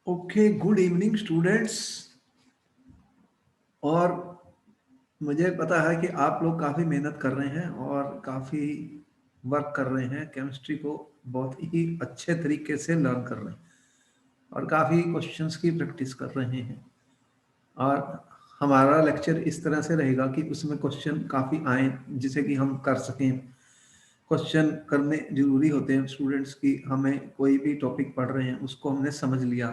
Okay, good evening students. और मुझे पता है कि आप लोग काफ़ी मेहनत कर रहे हैं और काफ़ी वर्क कर रहे हैं, केमिस्ट्री को बहुत ही अच्छे तरीके से लर्न कर रहे हैं और काफ़ी क्वेश्चंस की प्रैक्टिस कर रहे हैं। और हमारा लेक्चर इस तरह से रहेगा कि उसमें क्वेश्चन काफ़ी आए जिसे कि हम कर सकें। क्वेश्चन करने जरूरी होते हैं स्टूडेंट्स की। हमें कोई भी टॉपिक पढ़ रहे हैं उसको हमने समझ लिया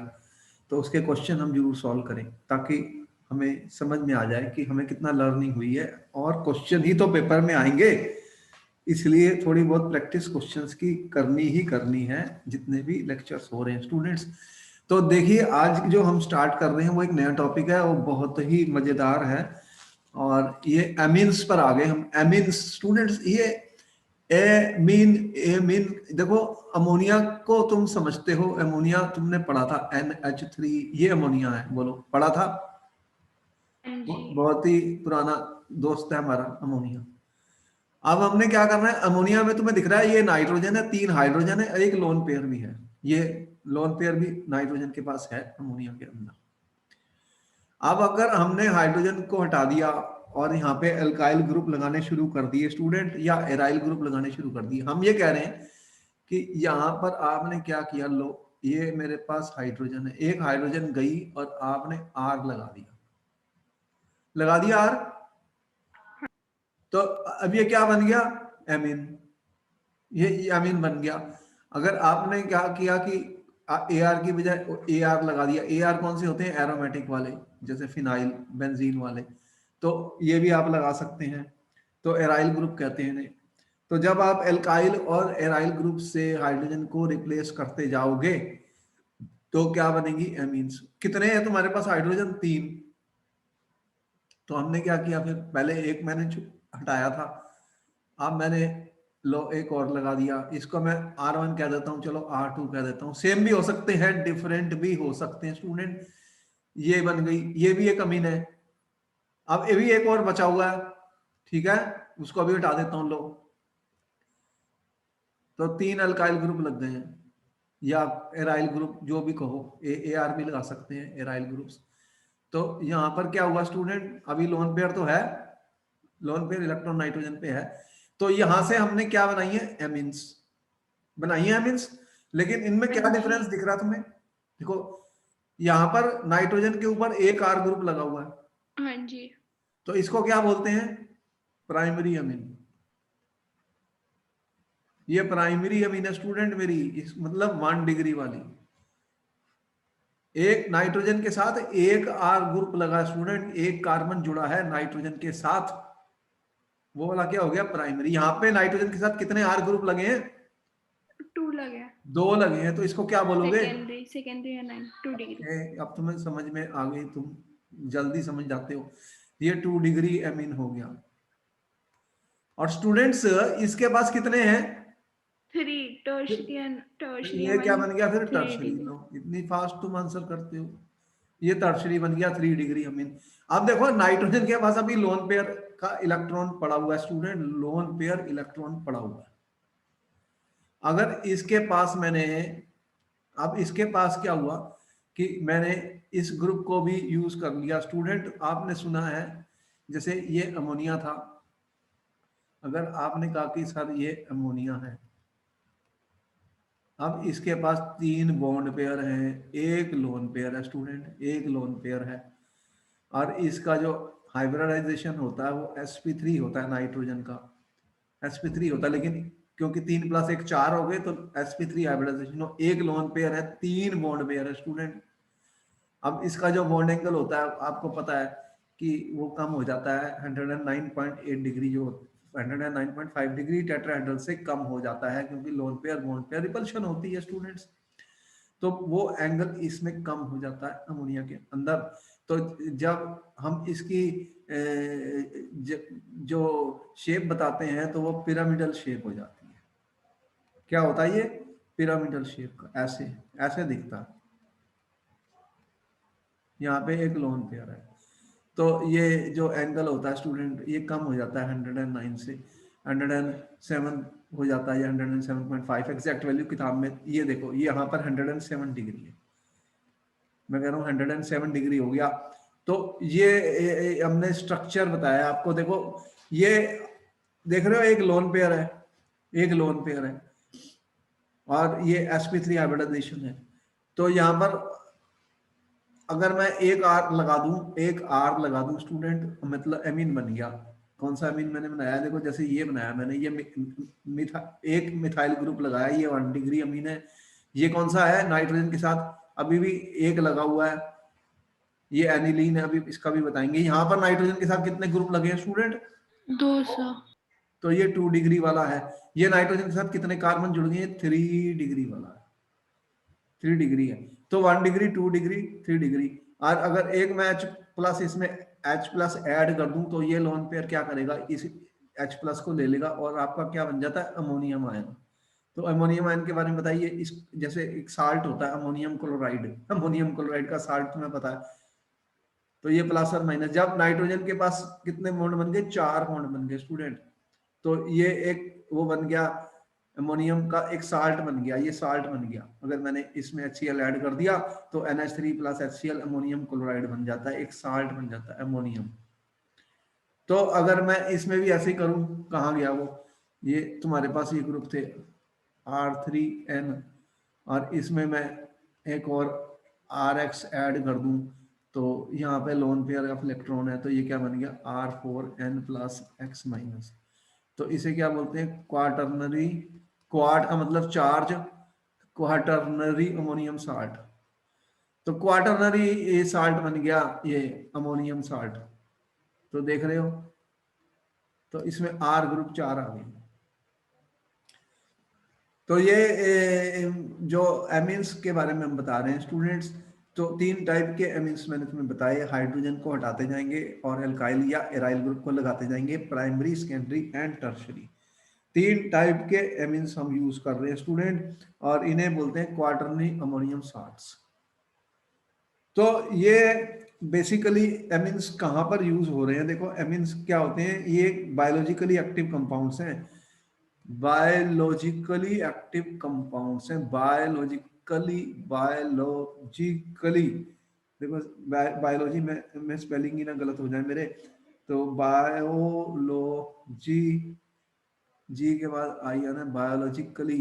तो उसके क्वेश्चन हम जरूर सॉल्व करें ताकि हमें समझ में आ जाए कि हमें कितना लर्निंग हुई है। और क्वेश्चन ही तो पेपर में आएंगे, इसलिए थोड़ी बहुत प्रैक्टिस क्वेश्चंस की करनी ही करनी है जितने भी लेक्चर्स हो रहे हैं स्टूडेंट्स। तो देखिए, आज जो हम स्टार्ट कर रहे हैं वो एक नया टॉपिक है, वो बहुत ही मजेदार है। और ये एमीन्स पर आ गए हम। एमीन्स स्टूडेंट्स, ये ए मीन देखो, अमोनिया को तुम समझते हो, अमोनिया तुमने पढ़ा था NH3, ये अमोनिया है, बोलो पढ़ा था। हाँ जी। बहुत ही पुराना दोस्त है हमारा अमोनिया। अब हमने क्या करना है, अमोनिया में तुम्हें दिख रहा है ये नाइट्रोजन है, 3 हाइड्रोजन है, एक लोन पेयर भी है। ये लोन पेयर भी नाइट्रोजन के पास है अमोनिया के अंदर। अब अगर हमने हाइड्रोजन को हटा दिया और यहाँ पे एल्काइल ग्रुप लगाने शुरू कर दिए स्टूडेंट, या एराइल ग्रुप लगाने शुरू कर दिए, हम ये कह रहे हैं कि यहाँ पर आपने क्या किया, लो ये मेरे पास हाइड्रोजन है, एक हाइड्रोजन गई और आपने आर लगा दिया आर। तो अब ये क्या बन गया, एमीन। ये एमीन बन गया। अगर आपने क्या किया कि ए आर की बजाय ए आर लगा दिया, ए आर कौन से होते हैं, एरोमेटिक वाले, जैसे फिनाइल बेंजीन वाले, तो ये भी आप लगा सकते हैं। तो एराइल ग्रुप कहते हैं इन्हें। तो जब आप एल्काइल और एराइल ग्रुप से हाइड्रोजन को रिप्लेस करते जाओगे तो क्या बनेगी, एमीन्स। कितने हैं तुम्हारे पास हाइड्रोजन, 3। तो हमने क्या किया, फिर पहले एक मैंने हटाया था, अब मैंने लो एक और लगा दिया। इसको मैं R1 कह देता हूँ, चलो R2 कह देता हूँ। सेम भी हो सकते हैं, डिफरेंट भी हो सकते हैं स्टूडेंट। ये बन गई, ये भी एक अमीन है। अब ये भी एक और बचा हुआ है, ठीक है, उसको अभी हटा देता हूँ। लो, तो 3 अल्काइल ग्रुप लग गए हैं, या एराइल ग्रुप जो भी कहो, ए आर भी लगा सकते हैं, एराइल ग्रुप्स। तो यहाँ पर क्या हुआ स्टूडेंट, अभी लोन पेयर तो है, लोन पेयर इलेक्ट्रॉन नाइट्रोजन पे है। तो यहां से हमने क्या बनाई है, एमीन्स बनाई है, एमीन्स। लेकिन इनमें हाँ क्या जी। डिफरेंस दिख रहा तुम्हें, देखो यहां पर नाइट्रोजन के ऊपर एक आर ग्रुप लगा हुआ है, हाँ जी। तो इसको क्या बोलते हैं, प्राइमरी अमीन। ये प्राइमरी अमीन है स्टूडेंट मेरी, इस मतलब 1 डिग्री वाली। एक नाइट्रोजन के साथ एक आर ग्रुप लगा स्टूडेंट, एक कार्बन जुड़ा है नाइट्रोजन के साथ, वो वाला क्या हो गया, प्राइमरी। यहाँ पे नाइट्रोजन के साथ कितने आर ग्रुप लगे हैं, 2 लगे। 2 लगे हैं, तो इसको क्या बोलोगे। सेकेंडरी या 2 डिग्री। ओके, अब तुम्हें समझ में आ गई, तुम जल्दी समझ जाते हो। ये 2 डिग्री एमीन हो गया। और स्टूडेंट्स, इसके पास कितने हैं, 3 टर्शरी ये क्या 1 बन गया फिर, 3 टर्शरी। डिग्री। लो, इतनी फास्ट तुम आंसर करते हो। ये टर्शरी बन गया, 3 डिग्री अमीन। अब देखो, नाइट्रोजन के पास अभी लोन पेयर का इलेक्ट्रॉन पड़ा हुआ है स्टूडेंट, लोन पेयर इलेक्ट्रॉन पड़ा हुआ है। अगर इसके पास मैंने, अब इसके पास क्या हुआ कि मैंने इस ग्रुप को भी यूज कर लिया स्टूडेंट। आपने सुना है, जैसे ये अमोनिया था, अगर आपने कहा कि सर ये अमोनिया है, अब इसके पास 3 बॉन्ड पेयर हैं, एक लोन पेयर है स्टूडेंट, एक लोन पेयर है। और इसका जो हाइब्रिडाइजेशन होता है वो sp3 होता है, नाइट्रोजन का sp3 होता है। लेकिन क्योंकि 3 + 1 4 हो गए, तो sp3 हाइब्रिडाइजेशन हो, एक लोन पेयर है, 3 बॉन्ड पेयर है स्टूडेंट। अब इसका जो बॉन्ड एंगल होता है आपको पता है कि वो कम हो जाता है, 109.8 डिग्री, जो 109.5 डिग्री टेट्राहेड्रल से कम हो जाता है, क्योंकि lone pair bond pair repulsion होती है स्टूडेंट्स। तो वो एंगल इसमें कम हो जाता है अमोनिया के अंदर। तो जब हम इसकी जो शेप बताते हैं तो वो पिरामिडल शेप हो जाती है। क्या होता है ये, पिरामिडल शेप का, ऐसे ऐसे दिखता है। यहाँ पे एक लोन पेयर है, तो ये जो एंगल होता है स्टूडेंट, ये कम हो जाता है 109 से, 107 हो जाता है, या 107.5 एग्जैक्ट वैल्यू किताब में। ये देखो, ये यहाँ पर 107 डिग्री है। मैं कह रहा हूँ 107 डिग्री हो गया। तो ये हमने स्ट्रक्चर बताया आपको। देखो ये देख रहे हो, एक लोन पेयर है, एक लोन पेयर है, और ये sp3 हाइब्रिडाइजेशन है। तो यहाँ पर अगर मैं एक आर लगा दूं, एक आर लगा दूं स्टूडेंट, मतलब एमीन बन गया। कौन सा एमीन मैंने बनाया? देखो जैसे ये बनाया मैंने, ये एक मिथाइल ग्रुप लगाया, ये 1 डिग्री अमीन है। ये कौन सा है? नाइट्रोजन के साथ अभी भी एक लगा हुआ है, ये एनिलीन है, अभी इसका भी बताएंगे। यहाँ पर नाइट्रोजन के साथ कितने ग्रुप लगे हैं स्टूडेंट? 200। तो ये 2 डिग्री वाला है। ये नाइट्रोजन के साथ कितने कार्बन जुड़ गए? 3 डिग्री वाला है, 3 डिग्री है। तो 1 डिग्री, 2 डिग्री, 3 डिग्री। और अगर एक मैं H प्लस इसमें H प्लस ऐड कर दूं तो ये लोन पेयर क्या करेगा? इस H प्लस को ले लेगा और आपका क्या बन जाता है? Ammonium ion. तो अमोनियम आयन के बारे में बताइए। इस जैसे एक साल्ट होता है अमोनियम क्लोराइड, अमोनियम क्लोराइड का साल्ट तुम्हें पता है। तो ये प्लस और माइनस, जब नाइट्रोजन के पास कितने बॉन्ड बन गए? 4 बॉन्ड बन गए स्टूडेंट। तो ये एक वो बन गया, अमोनियम का एक साल्ट बन गया, ये साल्ट बन गया। अगर मैंने इसमें HCl ऐड कर दिया तो NH3 plus HCl ammonium chloride बन जाता है, एक साल्ट बन जाता है अमोनियम। तो अगर मैं इसमें भी ऐसे ही करूं, कहाँ गया वो? ये तुम्हारे पास ये ग्रुप थे R3N, और इसमें मैं एक और RX ऐड कर दूं तो यहाँ पे लोन पेयर ऑफ इलेक्ट्रॉन है, तो ये क्या बन गया? R4N plus X minus. तो इसे क्या बोलते हैं? क्वाटरनरी, क्वाट का मतलब चार्ज, क्वाटरनरी अमोनियम साल्ट। तो क्वाटरनरी ये साल्ट बन गया, ये अमोनियम साल्ट। तो देख रहे हो, तो इसमें R ग्रुप 4 आ गए। तो ये जो एमिन्स के बारे में हम बता रहे हैं स्टूडेंट्स, तो 3 टाइप के एमिन्स मैंने तुम्हें बताए। हाइड्रोजन को हटाते जाएंगे और एल्काइल या एराइल ग्रुप को लगाते जाएंगे, primary, secondary and tertiary. 3 type के एमिन्स हम यूज कर रहे हैं स्टूडेंट, और इन्हें बोलते हैं क्वाटरनरी अमोनियम साल्ट्स। तो ये बेसिकली एमिन्स कहाँ पर यूज हो रहे हैं? देखो एमिन्स क्या होते हैं? ये बायोलॉजिकली एक्टिव कंपाउंड्स हैं, बायोलॉजिकली एक्टिव कंपाउंड्स हैं, बायोलॉजिकली। देखो बायोलॉजी में स्पेलिंग ही ना गलत हो जाए मेरे, तो बायोलॉजी, जी के बाद आई है ना, बायोलॉजिकली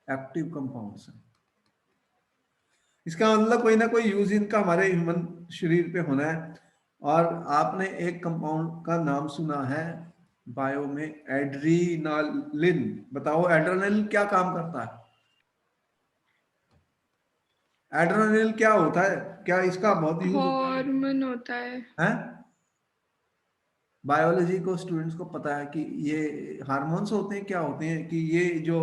एक्टिव कंपाउंड्स हैं। इसका मतलब कोई ना कोई यूज इनका हमारे ह्यूमन शरीर पे होना है। और आपने एक कंपाउंड का नाम सुना है बायो में, एड्रीनालिन। बताओ एड्रेनलिन क्या काम करता है? एड्रेनलिन क्या होता है? क्या इसका बहुत यूज होता हॉर्मोन होता है। है? बायोलॉजी को स्टूडेंट्स को पता है कि ये हार्मोन्स होते हैं, क्या होते हैं कि ये जो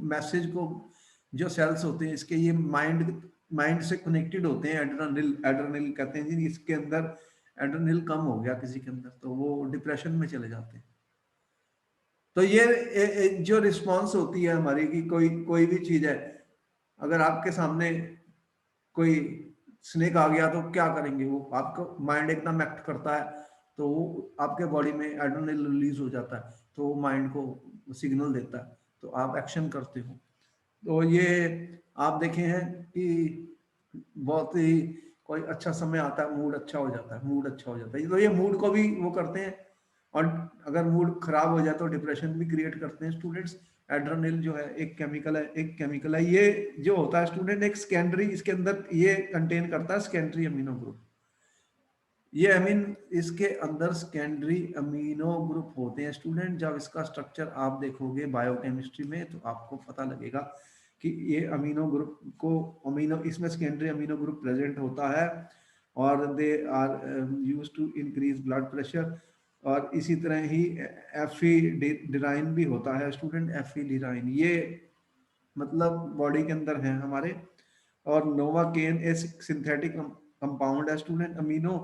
मैसेज को, जो सेल्स होते हैं इसके, ये माइंड माइंड से कनेक्टेड होते हैं। एड्रेनल, एड्रेनल कहते हैं जी, इसके अंदर एड्रेनल कम हो गया किसी के अंदर तो वो डिप्रेशन में चले जाते हैं। तो ये जो रिस्पॉन्स होती है हमारी की, कोई कोई भी चीज है, अगर आपके सामने कोई स्नेक आ गया तो क्या करेंगे? वो आपको माइंड एकदम एक्ट करता है, तो वो आपके बॉडी में एड्रेनल रिलीज हो जाता है, तो वो माइंड को सिग्नल देता है, तो आप एक्शन करते हो। तो ये आप देखे हैं कि बहुत ही कोई अच्छा समय आता है, मूड अच्छा हो जाता है, मूड अच्छा हो जाता है, तो ये मूड को भी वो करते हैं। और अगर मूड खराब हो जाए तो डिप्रेशन भी क्रिएट करते हैं स्टूडेंट्स। एड्रेनल जो है एक केमिकल है, एक केमिकल है ये जो होता है स्टूडेंट, एक सेकेंडरी, इसके अंदर ये कंटेन करता है सेकेंडरी अमीनो ग्रुप। ये अमीन, इसके अंदर सेकेंडरी अमीनो ग्रुप होते हैं स्टूडेंट। जब इसका स्ट्रक्चर आप देखोगे बायोकेमिस्ट्री में तो आपको पता लगेगा कि ये अमीनो ग्रुप को, अमीनो इसमें सेकेंडरी अमीनो ग्रुप प्रेजेंट होता है, और they are use to increase blood pressure. और इसी तरह ही एफिडिराइन भी होता है स्टूडेंट, एफिडिराइन ये मतलब बॉडी के अंदर है हमारे। और नोवाकेन एक सिंथेटिक कंपाउंड है स्टूडेंट अमीनो,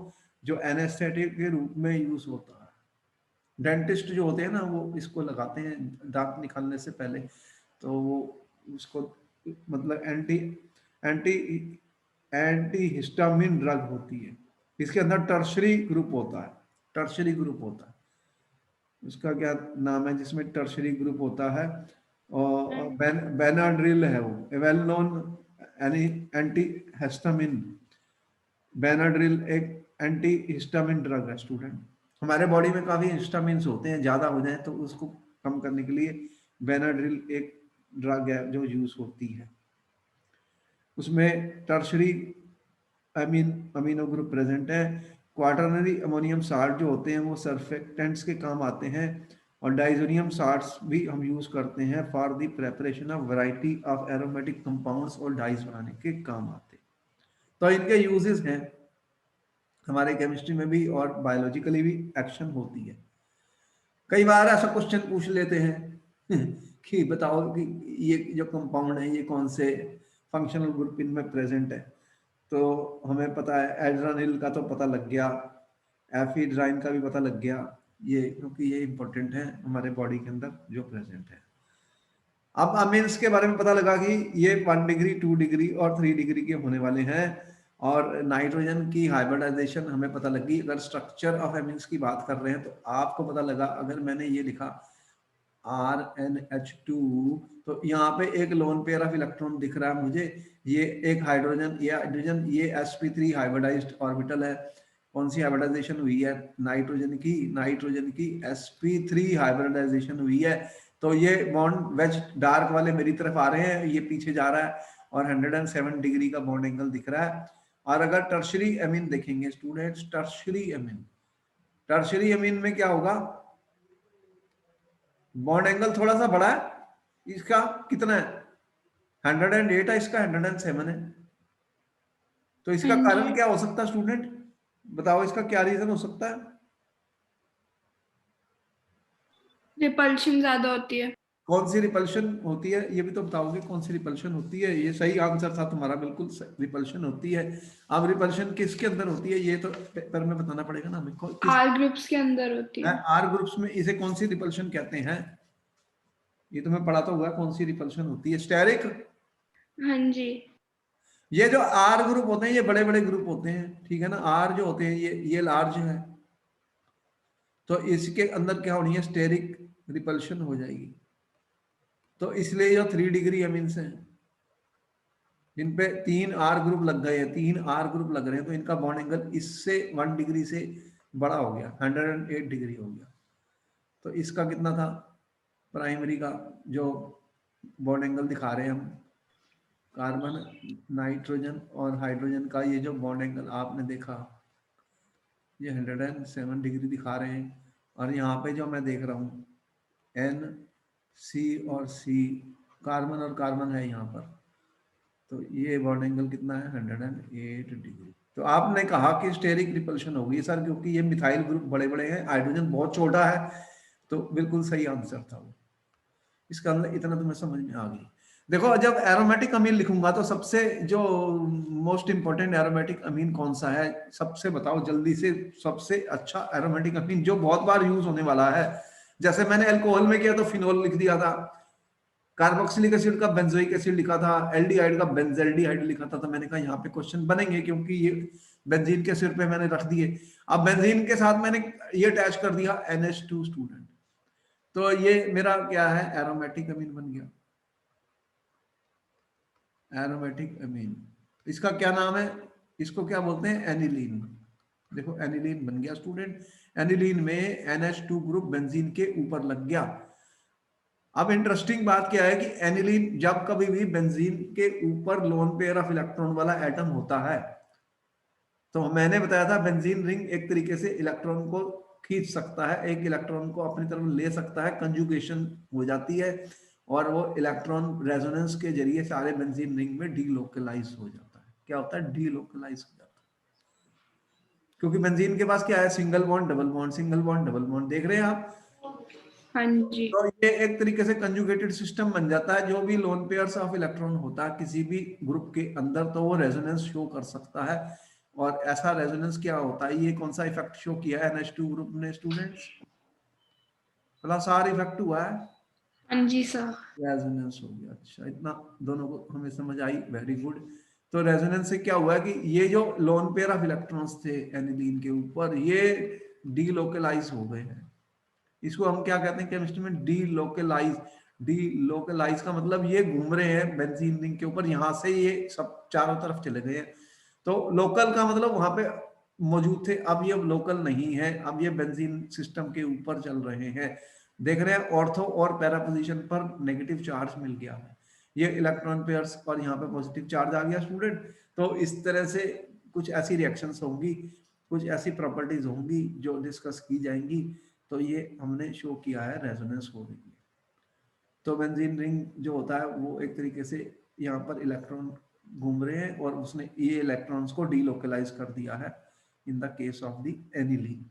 जो एनेस्थेटिक के रूप में यूज होता है। डेंटिस्ट जो होते हैं ना वो इसको लगाते हैं दांत निकालने से पहले, तो वो उसको मतलब anti anti anti histamine drug होती है। इसके अंदर टर्शरी ग्रुप होता है, टर्शरी ग्रुप होता है, उसका क्या नाम है जिसमें टर्शरी ग्रुप होता है? और बेनाड्रिल है, वो वेल नोन यानी एंटी हिस्टामिन। बेनाड्रिल एक एंटी हिस्टामिन ड्रग है स्टूडेंट। हमारे बॉडी में काफी हिस्टामिन्स होते हैं, ज्यादा हो जाए तो उसको कम करने के लिए बेनाड्रिल एक ड्रग है जो यूज होती है। उसमें टर्शरी अमीन अमीनो ग्रुप प्रेजेंट है। क्वाटरनरी अमोनियम साल्ट जो होते हैं वो सर्फेक्टेंट्स के काम आते हैं, और डाइजोनियम साल्ट्स भी हम यूज करते हैं for the preparation of variety of aromatic compounds और डाइज बनाने के काम आते हैं। तो इनके यूजेस हैं हमारे केमिस्ट्री में भी और बायोलॉजिकली भी एक्शन होती है। कई बार ऐसा क्वेश्चन पूछ लेते हैं कि बताओ कि ये जो कंपाउंड है ये कौन से फंक्शनल ग्रुप इनमें प्रेजेंट है। तो हमें पता है एड्रानिल का तो पता लग गया, एफिड्राइन का भी पता लग गया, ये क्योंकि ये इंपॉर्टेंट है हमारे बॉडी के अंदर जो प्रेजेंट है। अब अमीन्स के बारे में पता लगा कि ये 1 डिग्री 2 डिग्री और 3 डिग्री के होने वाले हैं। और नाइट्रोजन की हाइब्रिडाइजेशन हमें पता लगी। अगर स्ट्रक्चर ऑफ एमिन्स की बात कर रहे हैं तो आपको पता लगा, अगर मैंने ये लिखा RNH2 तो यहाँ पे एक लोन पेयर ऑफ इलेक्ट्रॉन दिख रहा है मुझे, ये एक हाइड्रोजन, ये हाइड्रोजन, ये sp3 हाइब्रिडाइज्ड ऑर्बिटल है। कौन सी हाइब्रिडाइजेशन हुई है? नाइट्रोजन की sp3 हाइब्रिडाइजेशन हुई है। तो ये बॉन्ड वेज डार्क वाले मेरी तरफ आ रहे हैं, ये पीछे जा रहा है, और 107 डिग्री का बॉन्ड एंगल दिख रहा है। और अगर टर्शरी एमीन देखेंगे स्टूडेंट्स, टर्शरी एमीन में क्या होगा? बॉन्ड एंगल थोड़ा सा बड़ा है, इसका कितना है? 108 है, इसका 107 है। तो इसका हाँ कारण जी। क्या हो सकता है स्टूडेंट? बताओ इसका क्या रीजन हो सकता है? रिपल्शन ज्यादा होती है। कौन सी रिपल्शन होती है ये भी तो बताओगे, कौन सी रिपल्शन होती है? ये सही आंसर था तुम्हारा, बिल्कुल रिपल्शन होती है। अब रिपल्शन किसके अंदर होती है ये तो पेपर में बताना पड़ेगा ना हमें, किस आर ग्रुप्स के अंदर होती है। आर ग्रुप्स में इसे कौन सी रिपल्शन कहते हैं? ये तुम्हें पढ़ा तो हुआ कौन सी रिपल्शन होती है, स्टेरिक। हाँ जी। ये जो आर ग्रुप होते हैं ये बड़े बड़े ग्रुप होते हैं, ठीक है ना। आर जो होते हैं ये लार्ज है, तो इसके अंदर क्या होनी है? स्टेरिक रिपल्शन हो जाएगी। तो इसलिए जो 3 डिग्री अमीन्स हैं जिन पे 3 R ग्रुप लग गए हैं, 3 R ग्रुप लग रहे हैं, तो इनका बॉन्ड एंगल इससे 1 डिग्री से बड़ा हो गया, 108 डिग्री हो गया। तो इसका कितना था प्राइमरी का जो बॉन्ड एंगल दिखा रहे हैं हम, कार्बन, नाइट्रोजन और हाइड्रोजन का ये जो बॉन्ड एंगल आपने देखा, ये 107 डिग्री दिखा रहे हैं। और यहाँ पे जो मैं देख रहा हूँ NC और C, कार्बन और कार्बन है यहाँ पर, तो ये बॉन्ड एंगल कितना है? 108 डिग्री। तो आपने कहा कि स्टेरिक रिपल्शन होगी सर, क्योंकि ये मिथाइल ग्रुप बड़े बड़े हैं, हाइड्रोजन बहुत छोटा है। तो बिल्कुल सही आंसर था वो। इसका अंदर इतना तुम्हें समझ में आ गई। देखो जब एरोमेटिक अमीन लिखूंगा तो सबसे जो मोस्ट इंपॉर्टेंट एरोमेटिक अमीन कौन सा है, सबसे बताओ जल्दी से। सबसे अच्छा एरोमेटिक अमीन जो बहुत बार यूज होने वाला है, जैसे मैंने अल्कोहल में किया तो फिनोल लिख दिया था, कार्बोक्सिलिक एसिड का बेंजोइक एसिड लिखा था, एल्डिहाइड का बेंजेल्डिहाइड लिखा था। तो मैंने कहा यहाँ पे क्वेश्चन बनेंगे क्योंकि ये बेंजीन के सिर पे मैंने रख दिए। अब बेंजीन के साथ मैंने ये अटैच कर दिया NH2 स्टूडेंट, तो ये मेरा क्या है? एरोमेटिक अमीन बन गया, एरोमेटिक अमीन। इसका क्या नाम है? इसको क्या बोलते हैं? एनिलीन। देखो एनिलीन बन गया स्टूडेंट। एनिलीन में NH2 ग्रुप बेंजीन के ऊपर लग गया। अब इंटरेस्टिंग बात क्या है कि एनिलीन जब कभी भी बेंजीन के ऊपर लोन पेयर ऑफ इलेक्ट्रॉन वाला एटम होता है, तो मैंने बताया था बेंजीन रिंग एक तरीके से इलेक्ट्रॉन को खींच सकता है, एक इलेक्ट्रॉन को अपनी तरफ ले सकता है, कंजुगेशन हो जाती है और वो इलेक्ट्रॉन रेजोनेंस के जरिए सारे बेंजीन रिंग में डीलोकलाइज हो जाता है। क्या होता है? डीलोकलाइज हो जाता है, क्योंकि बेंजीन के पास क्या है? Single bond double bond, single bond double bond, देख रहे हैं आप। हाँ जी। तो ये एक तरीके से कंजुगेटेड सिस्टम बन जाता है। जो भी लोन पेयर्स ऑफ इलेक्ट्रॉन होता है किसी भी ग्रुप के अंदर, तो वो रेजोनेंस शो कर सकता है। और ऐसा रेजोनेंस क्या होता है? ये कौन सा इफेक्ट शो किया है NH2 ग्रुप ने स्टूडेंट्स? प्लस R इफेक्ट हुआ है, हाँ जी सर। रेजोनेंस हो गया। अच्छा, इतना दोनों को हमें समझ आई, वेरी गुड। तो रेजोनेंस से क्या हुआ कि ये जो लोन पेयर ऑफ इलेक्ट्रॉन्स थे एनिलीन के ऊपर, ये डीलोकलाइज हो गए हैं। इसको हम क्या कहते हैं केमिस्ट्री में? डीलोकलाइज। डीलोकलाइज का मतलब ये घूम रहे हैं बेंजीन रिंग के ऊपर, यहाँ से ये सब चारों तरफ चले गए हैं। तो लोकल का मतलब वहां पे मौजूद थे, अब ये लोकल नहीं है, अब ये बेंजीन सिस्टम के ऊपर चल रहे हैं। देख रहे हैं ऑर्थो और पैरा पोजीशन पर नेगेटिव चार्ज मिल गया है, ये इलेक्ट्रॉन पेयर्स और यहाँ पे पॉजिटिव चार्ज आ गया स्टूडेंट। तो इस तरह से कुछ ऐसी रिएक्शंस होंगी, कुछ ऐसी प्रॉपर्टीज होंगी जो डिस्कस की जाएंगी। तो ये हमने शो किया है रेजोनेंस हो रही है। तो बेंजीन रिंग जो होता है वो एक तरीके से यहाँ पर इलेक्ट्रॉन घूम रहे हैं और उसने ये इलेक्ट्रॉन्स को डीलोकलाइज कर दिया है in the case of the aniline.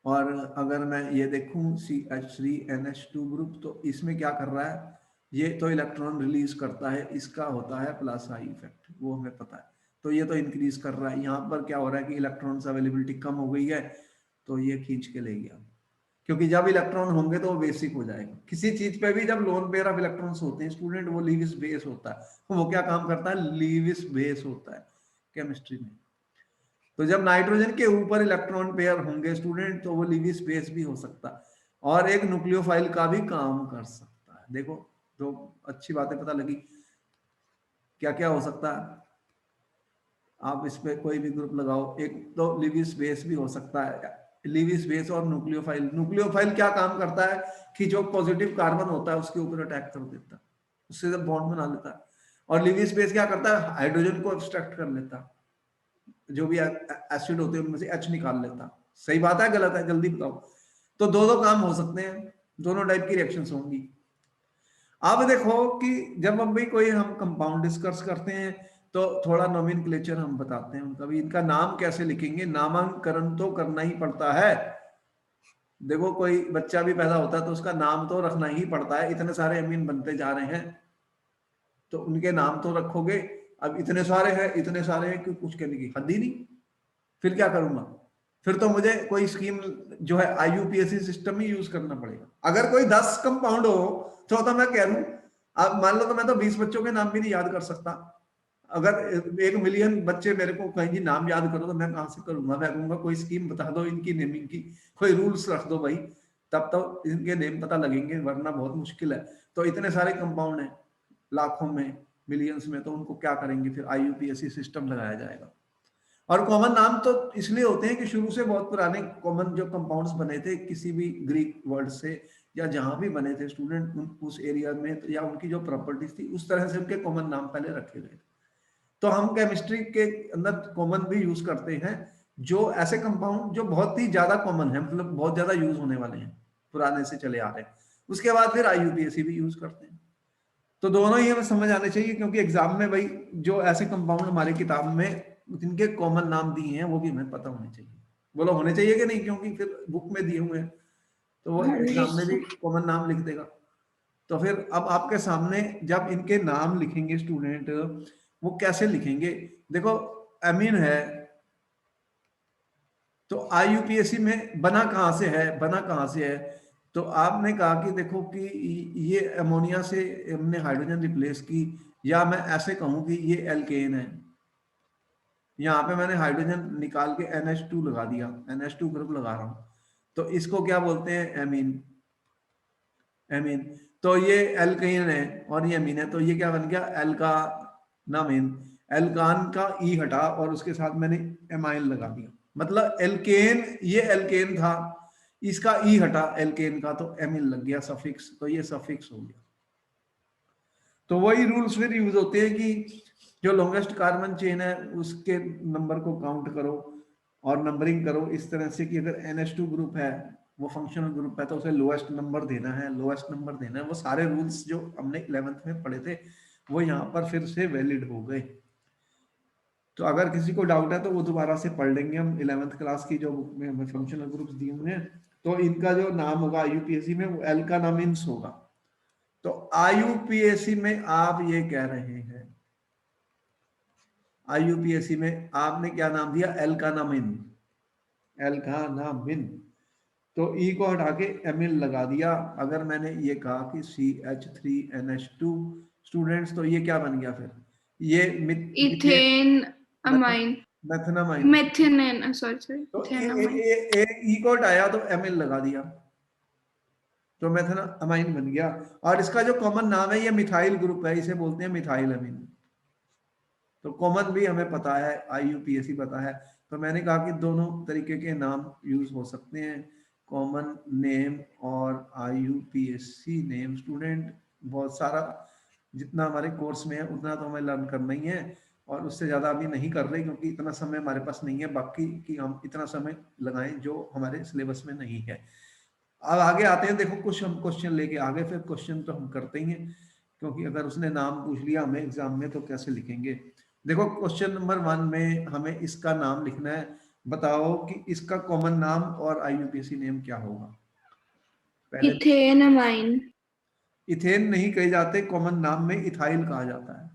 और अगर मैं ये देखूं CH3NH2 ग्रुप, तो इसमें क्या कर रहा है, ये तो इलेक्ट्रॉन रिलीज करता है, इसका होता है प्लस आई इफेक्ट, वो हमें पता है। तो ये तो इंक्रीज कर रहा है, यहाँ पर क्या हो रहा है कि इलेक्ट्रॉन्स अवेलेबिलिटी कम हो गई है, तो ये खींच के ले गया। क्योंकि जब इलेक्ट्रॉन होंगे तो वो बेसिक हो जाएगा। किसी चीज पे भी जब लोन पेयर ऑफ इलेक्ट्रॉन्स होते हैं स्टूडेंट, वो लीविस बेस होता है। वो क्या काम करता है, लीविस बेस होता है केमिस्ट्री में। तो जब नाइट्रोजन के ऊपर इलेक्ट्रॉन पेयर होंगे स्टूडेंट, तो वो लीविस बेस भी हो सकता है और एक न्यूक्लियोफाइल का भी काम कर सकता है। देखो तो अच्छी बातें पता लगी, क्या क्या हो सकता है। आप इस पे कोई भी ग्रुप लगाओ, एक तो लिविस बेस भी हो सकता है, लिविस बेस और न्यूक्लियोफाइल। न्यूक्लियोफाइल क्या काम करता है कि जो पॉजिटिव कार्बन होता है उसके ऊपर अटैक कर देता है, उससे जब बॉन्ड बना लेता है। और लिविस बेस क्या करता है, हाइड्रोजन को एक्सट्रैक्ट कर लेता है, जो भी एसिड होते हैं उनमें से H निकाल लेता। सही बात है गलत है, जल्दी बताओ। तो दो दो काम हो सकते हैं, दोनों टाइप की रिएक्शंस होंगी। अब देखो कि जब हम भी कोई हम कंपाउंड डिस्कस करते हैं तो थोड़ा नोमेनक्लेचर हम बताते हैं उनका भी, इनका नाम कैसे लिखेंगे, नामकरण तो करना ही पड़ता है। देखो कोई बच्चा भी पैदा होता है तो उसका नाम तो रखना ही पड़ता है, इतने सारे अमीन बनते जा रहे हैं तो उनके नाम तो रखोगे। अब इतने सारे हैं, इतने सारे हैं कि कुछ कहने की हद ही नहीं, फिर क्या करूंगा, फिर तो मुझे कोई स्कीम जो है IUPAC सिस्टम ही यूज करना पड़ेगा। अगर कोई 10 कंपाउंड हो तो मैं कह दूं, अब मान लो तो मैं तो 20 बच्चों के नाम भी नहीं याद कर सकता। अगर 1 मिलियन बच्चे मेरे को कहेंगे नाम याद करो, तो मैं कहां से करूंगा। मैं कहूंगा कोई स्कीम बता दो इनकी नेमिंग की, कोई रूल्स रख दो भाई, तब तो इनके नेम पता लगेंगे, वरना बहुत मुश्किल है। तो इतने सारे कंपाउंड हैं, लाखों में, मिलियंस में, तो उनको क्या करेंगे, फिर IUPAC सिस्टम लगाया जाएगा। और कॉमन नाम तो इसलिए होते हैं कि शुरू से बहुत पुराने कॉमन जो कंपाउंड्स बने थे किसी भी ग्रीक वर्ड से या जहां भी बने थे स्टूडेंट उस एरिया में, या उनकी जो प्रॉपर्टीज थी उस तरह से उनके कॉमन नाम पहले रखे गए। तो हम केमिस्ट्री के अंदर कॉमन भी यूज करते हैं, जो ऐसे कंपाउंड जो बहुत ही ज्यादा कॉमन है, मतलब बहुत ज्यादा यूज होने वाले हैं, पुराने से चले आ रहे हैं। उसके बाद फिर IUPAC भी यूज करते हैं। तो दोनों ही हमें समझ आने चाहिए, क्योंकि एग्जाम में भाई जो ऐसे कंपाउंड हमारे किताब में जिनके कॉमन नाम दिए हैं वो भी हमें पता होने चाहिए। बोलो होने चाहिए कि नहीं, क्योंकि फिर बुक में दिए हुए हैं तो वो हाँ जी एग्जाम में भी कॉमन नाम लिख देगा। तो फिर अब आपके सामने जब इनके नाम लिखेंगे स्टूडेंट, वो कैसे लिखेंगे, देखो अमीन है तो IUPAC में बना कहां से है, बना कहां से है। तो आपने कहा कि देखो कि ये अमोनिया से हमने हाइड्रोजन रिप्लेस की, या मैं ऐसे कहूं कि ये एल्केन है, यहाँ पे मैंने हाइड्रोजन निकाल के NH2 लगा दिया, NH2 ग्रुप लगा रहा हूं, तो इसको क्या बोलते हैं, एमीन। एमीन, तो ये एल्केन है और ये अमीन है, तो ये क्या बन गया, एल्कानामीन। एल्कान का ई हटा और उसके साथ मैंने एमाइल लगा दिया, मतलब एल्केन, ये एल्केन था, इसका ई हटा एल्केन का, तो एमिल लग गया सफिक्स, तो ये सफिक्स हो गया। तो वही रूल्स फिर यूज होते हैं कि जो लॉन्गेस्ट कार्बन चेन है उसके नंबर को काउंट करो और नंबरिंग करो इस तरह से कि अगर NH2 ग्रुप है, वो फंक्शनल ग्रुप है, तो उसे लोएस्ट नंबर देना है, लोएस्ट नंबर देना है। वो सारे रूल्स जो हमने 11th में पढ़े थे वो यहाँ पर फिर से वैलिड हो गए। तो अगर किसी को डाउट है तो वो दोबारा से पढ़ लेंगे हम 11th क्लास की जो बुक में हमें फंक्शनल ग्रुप्स दिए हुए हैं। तो इनका जो नाम होगा IUPAC में वो एल्कानामिन्स होगा। तो IUPAC में आप ये कह रहे हैं, IUPAC में आपने क्या नाम दिया, एल्कानामिन, एल्कानामिन। तो ई को हटा के एमिल लगा दिया। अगर मैंने ये कहा कि CH3NH2 स्टूडेंट्स, तो ये क्या बन गया फिर, ये इथेन अमाइन, मेथनामाइन। मेथिनेन, सॉरी तो इथेन अमाइन। ई को हटाया तो एमिल लगा दिया। तो मेथेनामाइन बन गया। और इसका जो कॉमन नाम है ये मिथाइल ग्रुप है, इसे बोलते हैं मिथाइल अमीन। तो कॉमन भी हमें पता है, आईयूपीएसी पता है। तो मैंने कहा कि दोनों तरीके के नाम यूज हो सकते हैं, कॉमन नेम और आईयूपीएसी नेम। स्टूडेंट बहुत सारा जितना हमारे कोर्स में है उतना तो हमें लर्न करना ही है, और उससे ज़्यादा अभी नहीं कर रहे क्योंकि इतना समय हमारे पास नहीं है बाकी कि हम इतना समय लगाएं जो हमारे सिलेबस में नहीं है। अब आगे आते हैं, देखो कुछ हम क्वेश्चन लेके आगे, फिर क्वेश्चन तो हम करते ही हैं क्योंकि अगर उसने नाम पूछ लिया हमें एग्जाम में तो कैसे लिखेंगे। देखो क्वेश्चन नंबर 1 में हमें इसका नाम लिखना है। बताओ कि इसका कॉमन नाम और आईयूपीएसी नेम क्या होगा। पहले इथेनमाइन। इथेन नहीं कहे जाते, कॉमन नाम में इथाइल कहा जाता है।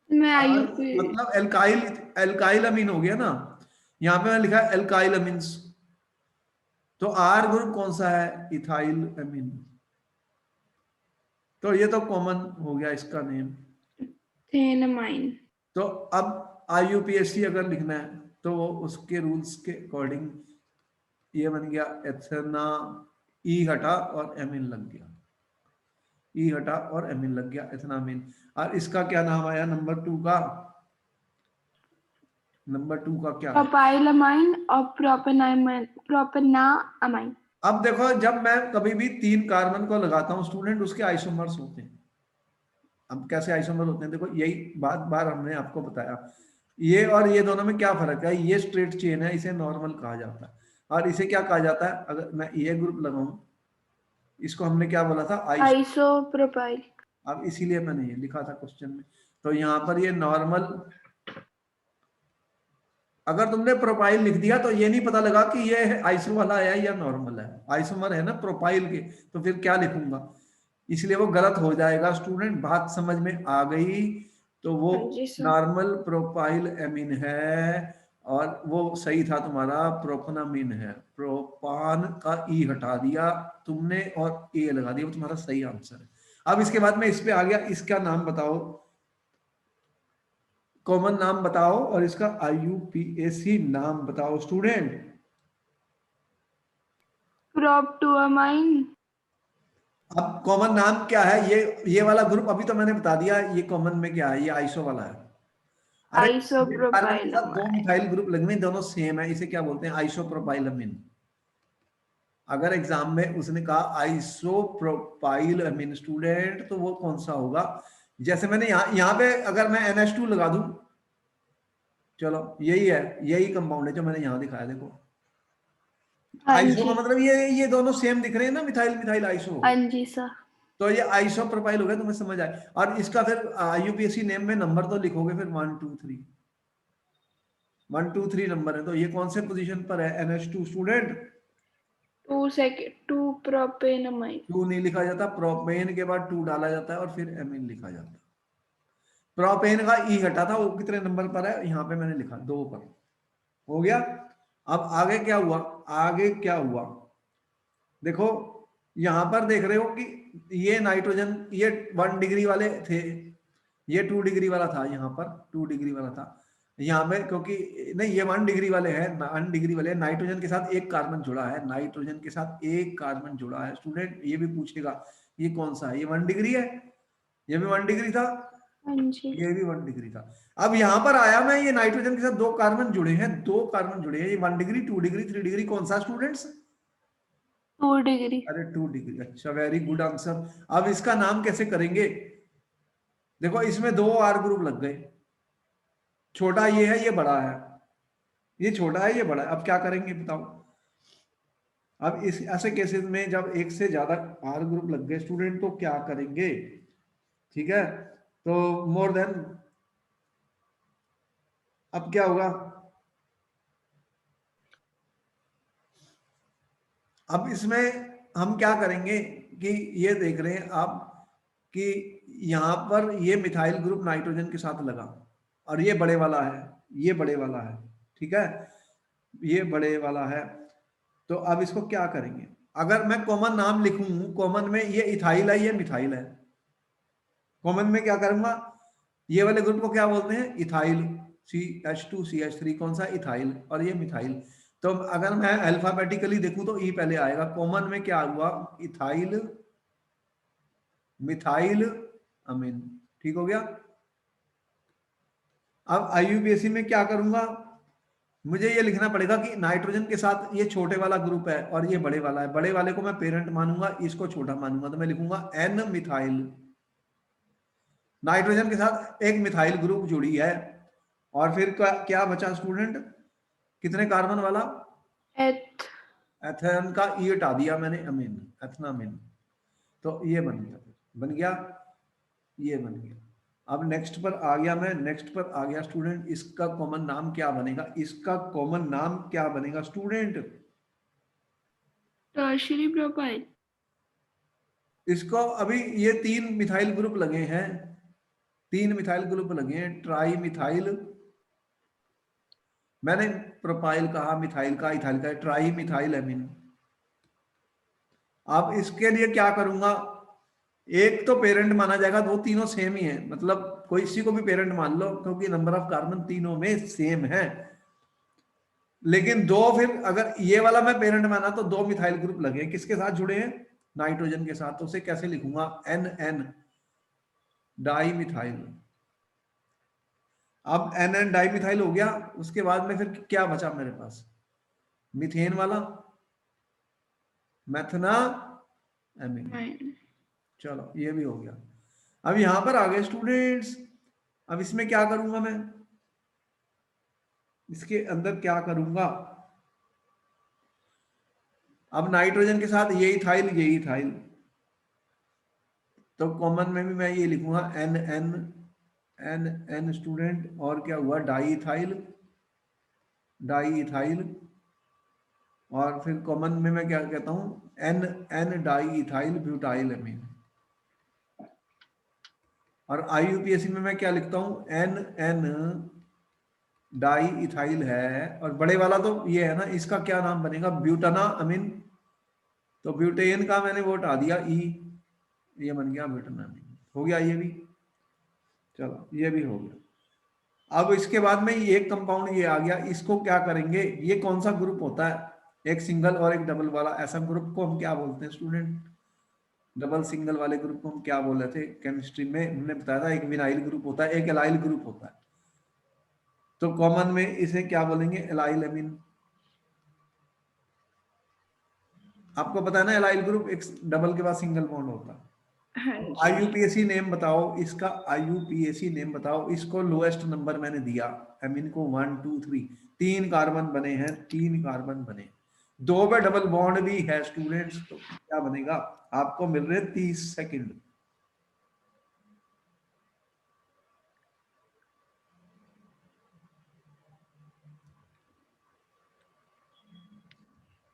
मैं और आईयूपी। मतलब एल्काइल, एल्काइल अमीन हो गया ना, यहाँ पे मैं लिखा है एल्काइल अमीन्स। तो आर ग्रुप कौन सा है, इथाइल अमीन। तो ये तो कॉमन हो गया इसका नेम। इथेनमाइन। तो अब आईयूपीएससी अगर लिखना है तो वो उसके रूल्स के अकॉर्डिंग ये बन गया एथेना, ई हटा और एमिन लग गया, ई हटा और एमिन लग गया एथेनामिन। और इसका क्या नाम आया नंबर 2 का, नंबर 2 का क्या है। प्रोपाइलमाइन और प्रोपेनामाइन। अब देखो जब मैं कभी भी 3 कार्बन को लगाता हूं स्टूडेंट, उसके आइसोमर्स होते हैं। अब कैसे आइसोमर होते हैं, देखो यही बात बार हमने आपको बताया, ये और ये दोनों में क्या फर्क है। ये स्ट्रेट चेन है, इसे नॉर्मल कहा जाता है। और इसे क्या कहा जाता है, अगर मैं ये ग्रुप लगाऊं, इसको हमने क्या बोला था, आइसो। आइसोप्रोपाइल। अब इसीलिए मैंने ये लिखा था क्वेश्चन में। तो यहाँ पर ये नॉर्मल, अगर तुमने प्रोपाइल लिख दिया तो ये नहीं पता लगा कि ये आइसो वाला है या नॉर्मल है। आइसोमर है ना प्रोपाइल के, तो फिर क्या लिखूंगा, इसलिए वो गलत हो जाएगा। स्टूडेंट बात समझ में आ गई। तो वो हाँ जी सर। नॉर्मल प्रोपाइल एमीन है, और वो सही था तुम्हारा प्रोपनामीन है। प्रोपान का ई हटा दिया तुमने और ए लगा दिया, वो तुम्हारा सही आंसर है। अब इसके बाद में इस पे आ गया, इसका नाम बताओ, कॉमन नाम बताओ और इसका आईयूपीएसी नाम बताओ स्टूडेंट। प्रोपटुअमाइन। अब कॉमन नाम क्या है, ये वाला ग्रुप अभी तो मैंने बता दिया, ये कॉमन में क्या है, ये आइसो वाला है। अरे कार्बन के साथ 2 आइसोप्रोपाइलमाइन। मिथाइल ग्रुप लगे, दोनों सेम है, इसे क्या बोलते हैं, आइसोप्रोपाइलमिन। अगर एग्जाम में उसने कहा आइसोप्रोपाइलमिन स्टूडेंट, तो वो कौन सा होगा। जैसे मैंने यहाँ पे अगर मैं NH2 लगा दूं, चलो यही है, यही कंपाउंड है जो मैंने यहाँ दिखाया, देखो हाँ आइसो का जी। मतलब ये दोनों सेम दिख रहे हैं ना, मिथाइल मिथाइल आइसो। हाँ जी सर। तो ये आइसो प्रोपाइल हो गया, तुम्हें समझ आए। और इसका फिर आईयूपीएससी नेम में नंबर तो लिखोगे फिर 1 2 3, 1 2 3 नंबर है। तो ये कौन से पोजीशन पर है, NH2 स्टूडेंट। 2 प्रोपेनमाइन। 2 नहीं लिखा जाता, प्रोपेन के बाद 2 डाला जाता है और फिर एमीन लिखा जाता है। प्रोपेन का ई हटा था, वो कितने नंबर पर है, यहाँ पे मैंने लिखा 2 पर, हो गया। अब आगे क्या हुआ, आगे क्या हुआ, देखो यहां पर देख रहे हो कि ये नाइट्रोजन, ये 1 डिग्री वाले थे, ये 2 डिग्री वाला था, यहाँ पर 2 डिग्री वाला था। यहाँ पे क्योंकि नहीं, ये 1 डिग्री वाले हैं, 1 डिग्री वाले नाइट्रोजन के साथ एक कार्बन जुड़ा है, नाइट्रोजन के साथ एक कार्बन जुड़ा है। स्टूडेंट ये भी पूछेगा ये कौन सा है, ये 1 डिग्री है, ये भी 1 डिग्री था, हाँ जी। ये भी 1 डिग्री था। अब यहाँ पर आया मैं, ये नाइट्रोजन के साथ 2 कार्बन जुड़े हैं, 2 कार्बन जुड़े हैं, ये 1 डिग्री 2 डिग्री 3 डिग्री, कौन सा स्टूडेंट्स। 2 डिग्री। अरे 2 डिग्री, अच्छा वेरी गुड आंसर। अब इसका नाम कैसे करेंगे, देखो इसमें 2 आर ग्रुप लग गए, छोटा ये है, ये बड़ा है, ये छोटा है, ये बड़ा है। अब क्या करेंगे बताओ। अब इस ऐसे केसेस में जब एक से ज्यादा आर ग्रुप लग गए स्टूडेंट, तो क्या करेंगे, ठीक है। तो मोर देन, अब क्या होगा, अब इसमें हम क्या करेंगे कि ये देख रहे हैं आप कि यहाँ पर ये मिथाइल ग्रुप नाइट्रोजन के साथ लगा, और ये बड़े वाला है, ये बड़े वाला है, ठीक है, ये बड़े वाला है। तो अब इसको क्या करेंगे, अगर मैं कॉमन नाम लिखूं, कॉमन में ये इथाइल है, ये मिथाइल है, कॉमन में क्या करूंगा, ये वाले ग्रुप को क्या बोलते हैं, इथाइल, CH2CH3, कौन सा, इथाइल, और ये मिथाइल। तो अगर मैं अल्फाबेटिकली देखूं तो ई पहले आएगा। कॉमन में क्या हुआ, इथाइल, मिथाइल, अमीन। ठीक हो गया। अब आईयूपीएसी में क्या करूंगा, मुझे ये लिखना पड़ेगा कि नाइट्रोजन के साथ ये छोटे वाला ग्रुप है और ये बड़े वाला है, बड़े वाले को मैं पेरेंट मानूंगा, इसको छोटा मानूंगा, तो मैं लिखूंगा एन मिथाइल। नाइट्रोजन के साथ एक मिथाइल ग्रुप जुड़ी है, और फिर क्या बचा स्टूडेंट, कितने कार्बन वाला, एथ एथेन का ई हटा दिया मैंने, अमीन, एथनामिन। तो ये बन गया, बन गया, ये बन गया। अब नेक्स्ट पर आ गया मैं, नेक्स्ट पर आ गया स्टूडेंट, इसका कॉमन नाम क्या बनेगा, इसका कॉमन नाम क्या बनेगा स्टूडेंट, टर्शियरी प्रोपाइल। इसको अभी ये 3 मिथाइल ग्रुप लगे हैं, 3 मिथाइल ग्रुप लगे हैं, ट्राई मिथाइल, मैंने प्रोपाइल कहा, मिथाइल का, इथाइल का, ट्राई मिथाइल एमीन। अब इसके लिए क्या करूंगा, एक तो पेरेंट माना जाएगा, वो तीनों सेम ही है, मतलब कोई इसी को भी पेरेंट मान लो क्योंकि नंबर ऑफ कार्बन तीनों में सेम है। लेकिन दो, फिर अगर ये वाला मैं पेरेंट माना तो 2 मिथाइल ग्रुप लगे, किसके साथ जुड़े हैं, नाइट्रोजन के साथ, तो उसे कैसे लिखूंगा, एन एन डाई मिथाइल। अब एन एन डाई मिथाइल हो गया, उसके बाद में फिर क्या बचा मेरे पास, मिथेन वाला, मैथना एमिन। चलो ये भी हो गया। अब यहां पर आ गए स्टूडेंट्स, अब इसमें क्या करूंगा मैं, इसके अंदर क्या करूंगा, अब नाइट्रोजन के साथ ये इथाइल, ये इथाइल, तो कॉमन में भी मैं ये लिखूंगा N N N N student, और क्या हुआ, डाई इथाइल, डाई इथाइल, और फिर कॉमन में मैं क्या कहता हूं, N N di ethyl butyl amine. और आईयूपीएसी में मैं क्या लिखता हूं, एन एन डाई इथाइल है, और बड़े वाला तो ये है ना, इसका क्या नाम बनेगा, ब्यूटाना अमीन। तो ब्यूटेन का मैंने वो हटा दिया ई, ये बन गया ब्यूटाना अमीन। हो गया ये भी, चलो ये भी हो गया। अब इसके बाद में ये एक कंपाउंड ये आ गया, इसको क्या करेंगे, ये कौन सा ग्रुप होता है, एक सिंगल और एक डबल वाला, ऐसा ग्रुप को हम क्या बोलते हैं स्टूडेंट, डबल सिंगल वाले ग्रुप को हम क्या बोल रहे थे केमिस्ट्री में, हमने बताया था एक विनाइल ग्रुप होता है, एक एलाइल ग्रुप होता है, तो कॉमन में इसे क्या बोलेंगे, एलाइल एमीन। आपको पता है ना, एलाइल ग्रुप एक डबल के बाद सिंगल बॉन्ड होता है। हाँ जी। आईयूपीएसी नेम बताओ इसका, आईयूपीएसी नेम बताओ, इसको लोएस्ट नंबर मैंने दिया, एमीन को 1 2 3, 3 कार्बन बने हैं, 3 कार्बन बने, 2 पे डबल बॉन्ड भी है स्टूडेंट्स, तो क्या बनेगा, आपको मिल रहे 30 सेकंड।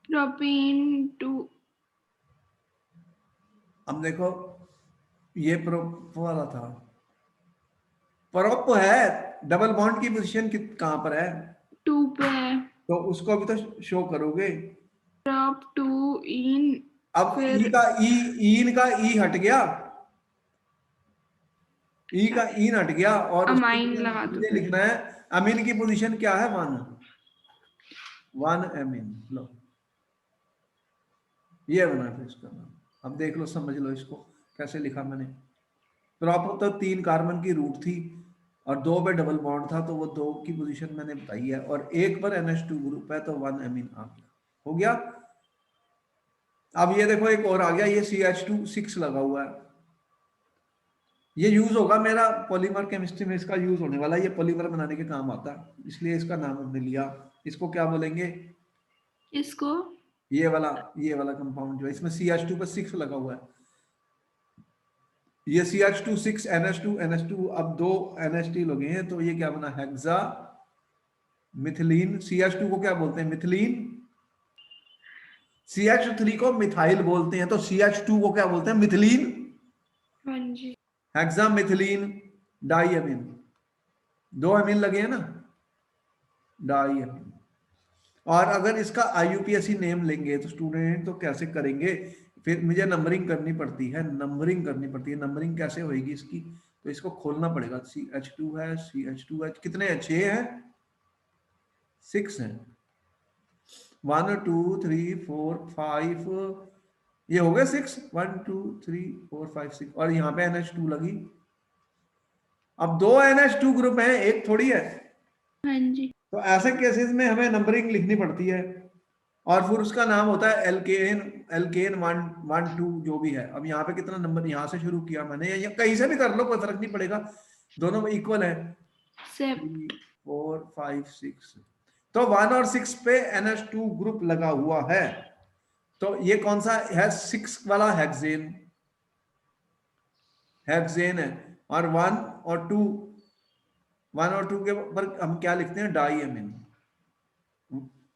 प्रोपेन 2। अब देखो, ये प्रोप वाला था, प्रोप है, डबल बॉन्ड की पोजीशन कहां पर है, 2 पे है। तो उसको भी तो शो करोगे। प्रॉप 2 इन, अब ई फिर का ई, ईन का ई हट गया, ई का ई हट गया, और उसकी अमाइन जगह लगा दो मुझे फिर। लिखना है, अमीन की पोजीशन क्या है, 1 1 एमीन। लो ये बना फिर इसका नाम, अब देख लो, समझ लो इसको कैसे लिखा मैंने। प्रॉपर तो 3 कार्बन की रूट थी, और 2 पे डबल बॉन्ड था, तो वो 2 की पोजीशन मैंने बताई है, और एक पर NH2 ग्रुप है, तो 1 एमीन आ गया, हो गया। अब ये देखो एक और आ गया, ये CH2 6 लगा हुआ है, ये यूज होगा मेरा पॉलीमर केमिस्ट्री में, इसका यूज होने वाला है, ये पॉलीमर बनाने के काम आता है, इसलिए इसका नाम हमने लिया। इसको क्या बोलेंगे, इसको ये वाला कंपाउंड जो है, इसमें CH2 पर 6 लगा हुआ है, ये CH2 6 NH2 NH2, अब 2 NH2 लगे हैं, तो ये क्या बना, हेक्सा मिथिलीन। CH2 को क्या बोलते हैं, मिथिलीन। CH3 को मिथाइल बोलते हैं, तो CH2 को क्या बोलते हैं, मिथिलीन। हाँ जी। हेक्सा मिथिलीन डाई अमीन, 2 अमीन लगे हैं ना, डाई अमीन। और अगर इसका आईयूपीएसी नेम लेंगे तो स्टूडेंट, तो कैसे करेंगे, फिर मुझे नंबरिंग करनी पड़ती है, नंबरिंग करनी पड़ती है, नंबरिंग कैसे होगी इसकी, तो इसको खोलना पड़ेगा, CH2 है, CH2 है, कितने हैं, 6 हैं, 6 हैं, 1 2 3 4 5, ये हो गए 6, 1 2 3 4 5 6, और यहाँ पे NH2 लगी। अब दो NH2 ग्रुप हैं, एक थोड़ी है। हाँ जी। तो ऐसे केसेस में हमें नंबरिंग लिखनी पड़ती है, और फिर उसका नाम होता है एल्केन, एल्केन 1 1 2 जो भी है। अब यहाँ पे कितना नंबर, यहाँ से शुरू किया मैंने, या कहीं से भी कर लो, कोई फर्क नहीं पड़ेगा, दोनों में इक्वल है। 7। 3 4 5 6, तो 1 और 6 पे NH2 ग्रुप लगा हुआ है। तो ये कौन सा है? 6 वाला हेक्सेन, हेक्सेन है। और 1 और 2, 1 और 2 के ऊपर हम क्या लिखते हैं? Di amine.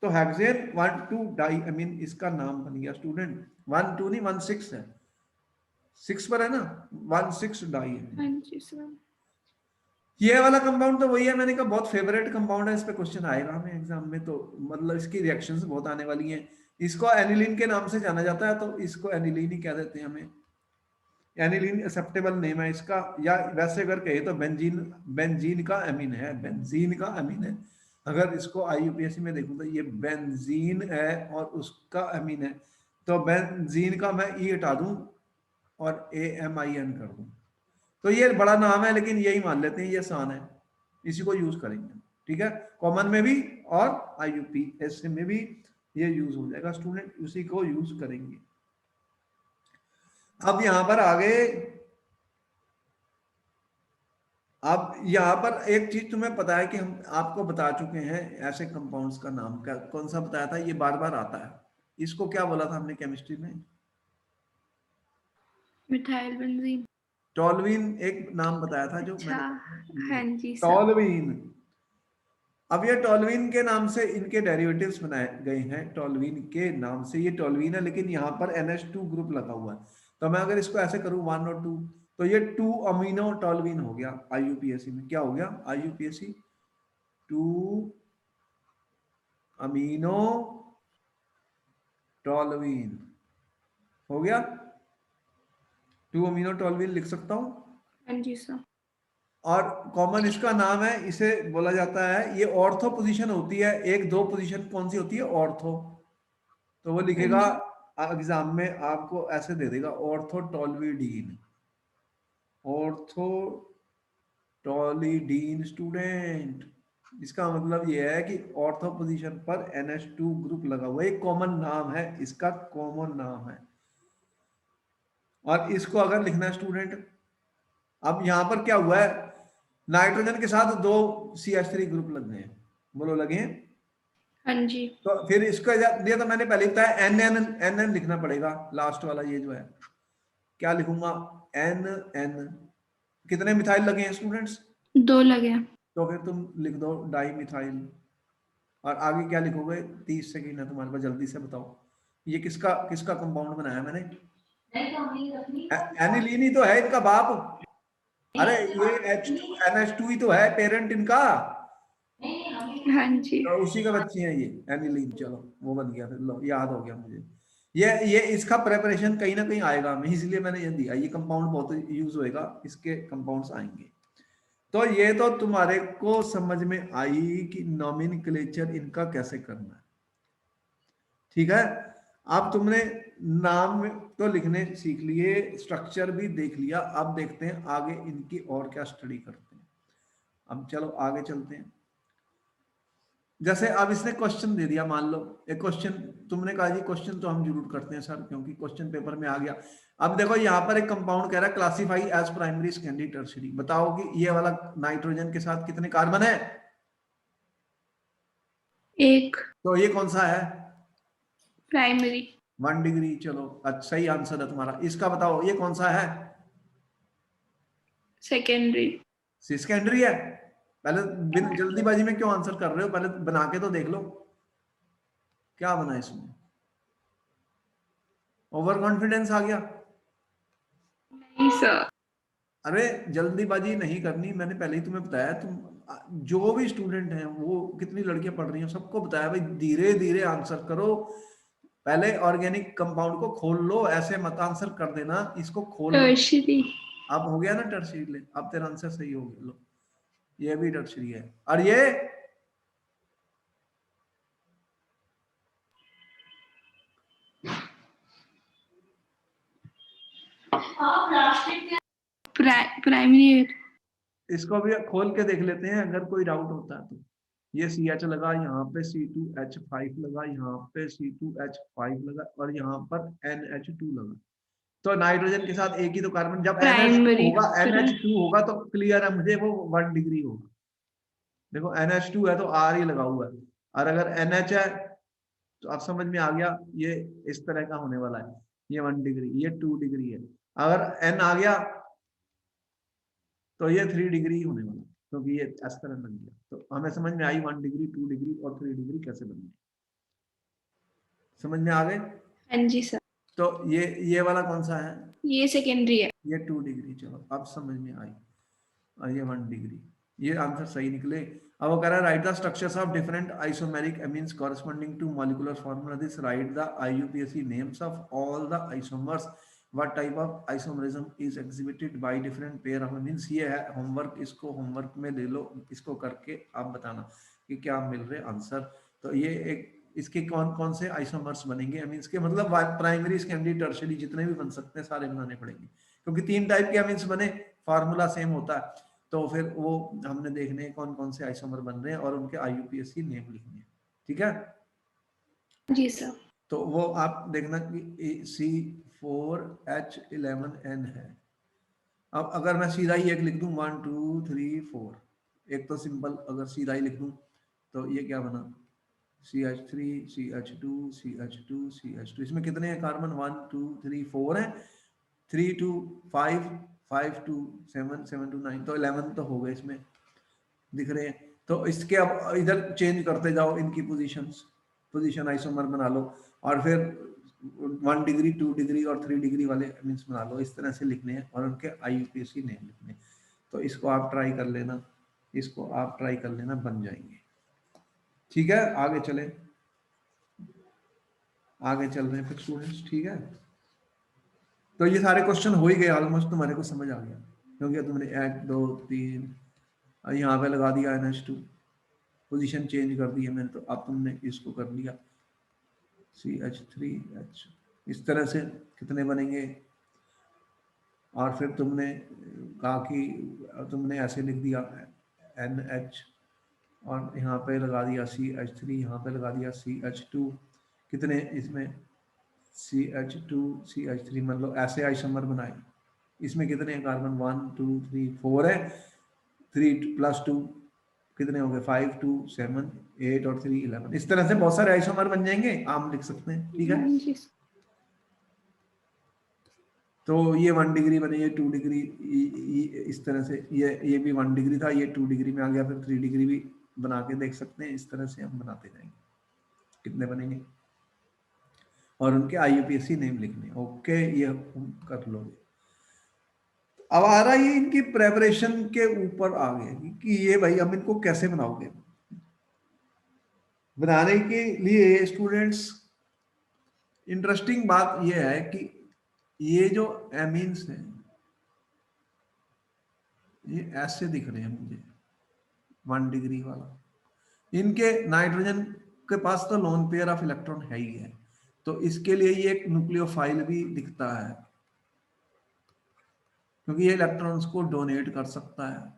तो हेक्सेन 1 2 डाई एमिन इसका नाम बन गया स्टूडेंट। 1 2 नहीं, 1 6 है, 6 पर है ना, 1 6 डाई एमिन। हाँ जी सर। ये वाला कंपाउंड तो वही है, मैंने कहा बहुत फेवरेट कंपाउंड है, इस पे क्वेश्चन आएगा हमें एग्जाम में, तो मतलब इसकी रिएक्शंस बहुत आने वाली हैं। इसको एनिलीन के नाम से जाना जाता है, तो इसको एनिलीन ही कह देते हैं हमें। एनिलीन एक्सेप्टेबल नेम है इसका, या वैसे अगर कहे तो बेंजीन, बेंजीन का अमीन है, बेंजीन का अमीन है। अगर इसको IUPAC में देखूं तो ये बेंजीन है और उसका अमीन है, तो बेंजीन का मैं ई हटा दूं और AMIN कर दूं, तो ये बड़ा नाम है, लेकिन यही मान लेते हैं, ये आसान है, इसी को यूज करेंगे। ठीक है, कॉमन में भी और IUPAC में भी ये यूज हो जाएगा स्टूडेंट, उसी को यूज करेंगे। अब यहां पर आगे, अब यहाँ पर एक चीज तुम्हें पता है कि हम आपको बता चुके हैं, ऐसे कंपाउंड्स का नाम क्या, कौन सा बताया था, ये बार बार आता है, इसको क्या बोला था हमने केमिस्ट्री में? Methyl benzene. टॉलवीन एक नाम बताया था जो अच्छा। मैंने, हाँ जी सर। टॉलवीन। अब ये टॉलवीन के नाम से इनके डेरिवेटिव्स बनाए गए हैं, टॉलवीन के नाम से ये टॉलवीन है, लेकिन यहाँ पर NH2 ग्रुप लगा हुआ है। तो मैं अगर इसको ऐसे करूँ 1 और 2, तो ये 2 अमीनो टॉलवीन हो गया। IUPAC में क्या हो गया? IUPAC 2 अमीनो टॉलवीन हो गया। 2 अमीनो टॉलवीन लिख सकता हूं। हाँ जी सर। और कॉमन इसका नाम है, इसे बोला जाता है, ये ऑर्थो पोजीशन होती है, एक दो पोजीशन कौन सी होती है? ऑर्थो। तो वो हाँ लिखेगा जी। एग्जाम में, आपको ऐसे दे देगा ऑर्थो टॉलवीडीन, ऑर्थो टॉलीडीन स्टूडेंट। इसका मतलब ये है कि ऑर्थो पोजीशन पर NH2 ग्रुप लगा हुआ है, एक कॉमन नाम है इसका, कॉमन नाम है। और इसको अगर लिखना है स्टूडेंट, अब यहां पर क्या हुआ है, नाइट्रोजन के साथ दो CH3 ग्रुप लग गए हैं, बोलो लगे हैं। हाँ जी। तो फिर इसका ये तो मैंने पहले बताया, NN लिखना पड़ेगा लास्ट वाला, ये जो है क्या लिखूंगा? NN। कितने मिथाइल लगे हैं स्टूडेंट्स? 2 लगे। तो फिर तुम लिख दो डाई मिथाइल। और आगे क्या लिखोगे? 30 सेकेंड है तुम्हारे पास, जल्दी से बताओ, ये किसका किसका कंपाउंड बनाया मैंने? एनिलीन ही तो है इनका बाप। अरे ये NH2 ही तो है पेरेंट इनका, हाँ जी। तो उसी के बच्चे हैं ये, एनिलीन। चलो वो बन गया, फिर लो याद हो गया मुझे। ये इसका प्रेपरेशन कहीं ना कहीं आएगा, मैं इसलिए मैंने ये दिया, ये कंपाउंड बहुत यूज होएगा, इसके कंपाउंड्स आएंगे। तो ये तो तुम्हारे को समझ में आई कि नॉमेनक्लेचर इनका कैसे करना है। ठीक है, अब तुमने नाम तो लिखने सीख लिए, स्ट्रक्चर भी देख लिया, अब देखते हैं आगे इनकी और क्या स्टडी करते हैं। अब चलो आगे चलते हैं। जैसे अब इसने क्वेश्चन दे दिया, मान लो एक क्वेश्चन, तुमने कहा जी क्वेश्चन तो हम जरूर करते हैं सर, क्योंकि क्वेश्चन पेपर में आ गया। अब देखो यहाँ पर एक कंपाउंड कह रहा है classify as primary secondary tertiary, बताओ कि ये वाला नाइट्रोजन के साथ कितने कार्बन है? 1 तो ये कौन सा है? प्राइमरी। 1 डिग्री। चलो अच्छा, सही आंसर है तुम्हारा। इसका बताओ ये कौन सा है? सेकेंडरी। सेकेंडरी है। पहले बिन जल्दीबाजी में क्यों आंसर कर रहे हो, पहले बना के तो देख लो क्या बना इसमें। ओवर कॉन्फिडेंस आ गया। नहीं सर। अरे जल्दीबाजी नहीं करनी, मैंने पहले ही तुम्हें बताया, तुम जो भी स्टूडेंट हैं, वो कितनी लड़कियां पढ़ रही हैं, सबको बताया भाई धीरे धीरे आंसर करो, पहले ऑर्गेनिक कंपाउंड को खोल लो, ऐसे मत आंसर कर देना, इसको खोल लो। टर्शियरी। अब हो गया ना टर्शियरी, ले अब तेरा आंसर सही हो गया, लो ये भी टर्शियरी है। और ये इसको भी खोल के देख लेते हैं अगर कोई डाउट होता है तो। ये CH लगा, यहाँ पे C2H5 लगा, यहाँ पे C2H5 लगा और यहाँ पर NH2 लगा। तो नाइट्रोजन के साथ एक ही तो कार्बन, जब NH2 प्राइमरी होगा, NH2 होगा तो क्लियर है मुझे वो 1 डिग्री होगा। देखो NH2 है तो R ही लगा हुआ है, और अगर NH है तो अब समझ में आ गया ये इस तरह का होने वाला है। ये 1 डिग्री, ये 2 डिग्री है। अगर N आ गया तो ये 3 डिग्री होने वाला, क्योंकि ये इस तरह बन गया। तो हमें समझ में आई 1 डिग्री, 2 डिग्री और 3 डिग्री कैसे बननी, समझ में आ गए। हाँ जी सर। तो ये वाला कौन सा है, ये सेकेंडरी है। ये 2 डिग्री। चलो अब समझ में आई। और ये 1 डिग्री, ये आंसर सही निकले। अब वो कह रहा है write the structures of different isomeric amines corresponding to molecular formula this, write the IUPAC names of all the isomers, what type of isomerism is exhibited by different pair of amines. ये है homework, इसको homework में ले लो, इसको करके आप बताना कि क्या मिल रहे आंसर। तो ये एक इसके कौन कौन से आइसोमर्स बनेंगे एमीन्स के, मतलब प्राइमरी सेकेंडरी टर्शियरी जितने भी बन सकते हैं सारे बनाने पड़ेंगे, क्योंकि 3 टाइप के एमीन्स बने, फार्मूला सेम होता है। तो फिर वो हमने देखने कौन कौन से आइसोमर बन रहे हैं और उनके IUPAC नेम लिखने हैं, ठीक है। जी सर। तो वो आप देखना कि C4H11N है। अब अगर मैं सीधा ही एक लिख दूं 1 2 3 4, एक तो सिंपल अगर सीधा ही लिख दूं तो ये क्या बना, CH3 CH2 CH2 CH2। इसमें कितने हैं कार्बन, 1 2 3 4 है, 3 2 5 5 2 7 7 2 9, तो 11 तो हो गए इसमें दिख रहे हैं। तो इसके अब इधर चेंज करते जाओ इनकी पोजीशन आइसोमर बना लो, और फिर 1 डिग्री 2 डिग्री और 3 डिग्री वाले मीन्स बना लो, इस तरह से लिखने हैं और उनके IUPAC नेम लिखने हैं। तो इसको आप ट्राई कर लेना, इसको आप ट्राई कर लेना, बन जाएंगे, ठीक है। आगे चले, आगे चल रहे हैं फिर स्टूडेंट्स, ठीक है। तो ये सारे क्वेश्चन हो ही गए ऑलमोस्ट, तुम्हारे को समझ आ गया, क्योंकि तुमने 1 2 3 यहाँ पे लगा दिया NH2, पोजीशन चेंज कर दी है मैंने, तो अब तुमने इसको कर लिया CH3H, इस तरह से कितने बनेंगे। और फिर तुमने कहा कि तुमने ऐसे लिख दिया NH, और यहाँ पे लगा दिया CH3, यहाँ पे लगा दिया CH2, कितने इसमें CH2 CH3, मतलब ऐसे आइसोमर बनाए। इसमें कितने कार्बन, 1 2 3 4 है, 3 + 2 कितने हो गए, 5 2 7 8 और 3 11। इस तरह से बहुत सारे आइसोमर बन जाएंगे, आप लिख सकते हैं, ठीक है। हाँ जी। तो ये 1 डिग्री बने, ये 2 डिग्री, इस तरह से ये भी 1 डिग्री था, ये 2 डिग्री में आ गया, फिर 3 डिग्री भी बना के देख सकते हैं। इस तरह से हम बनाते जाएंगे, कितने बनेंगे और उनके IUPAC नेम लिखने, ओके, ये हम कर लोगे। अब आ रहा है ये इनकी प्रेपरेशन के ऊपर आ गए कि ये भाई हम इनको कैसे बनाओगे। बनाने के लिए स्टूडेंट्स इंटरेस्टिंग बात यह है कि ये जो एमीन्स हैं ये ऐसे दिख रहे हैं मुझे, 1 डिग्री वाला, इनके नाइट्रोजन के पास तो लोन पेयर ऑफ इलेक्ट्रॉन है ही है, तो इसके लिए ये एक न्यूक्लियोफाइल भी दिखता है, क्योंकि ये इलेक्ट्रॉन्स को डोनेट कर सकता है,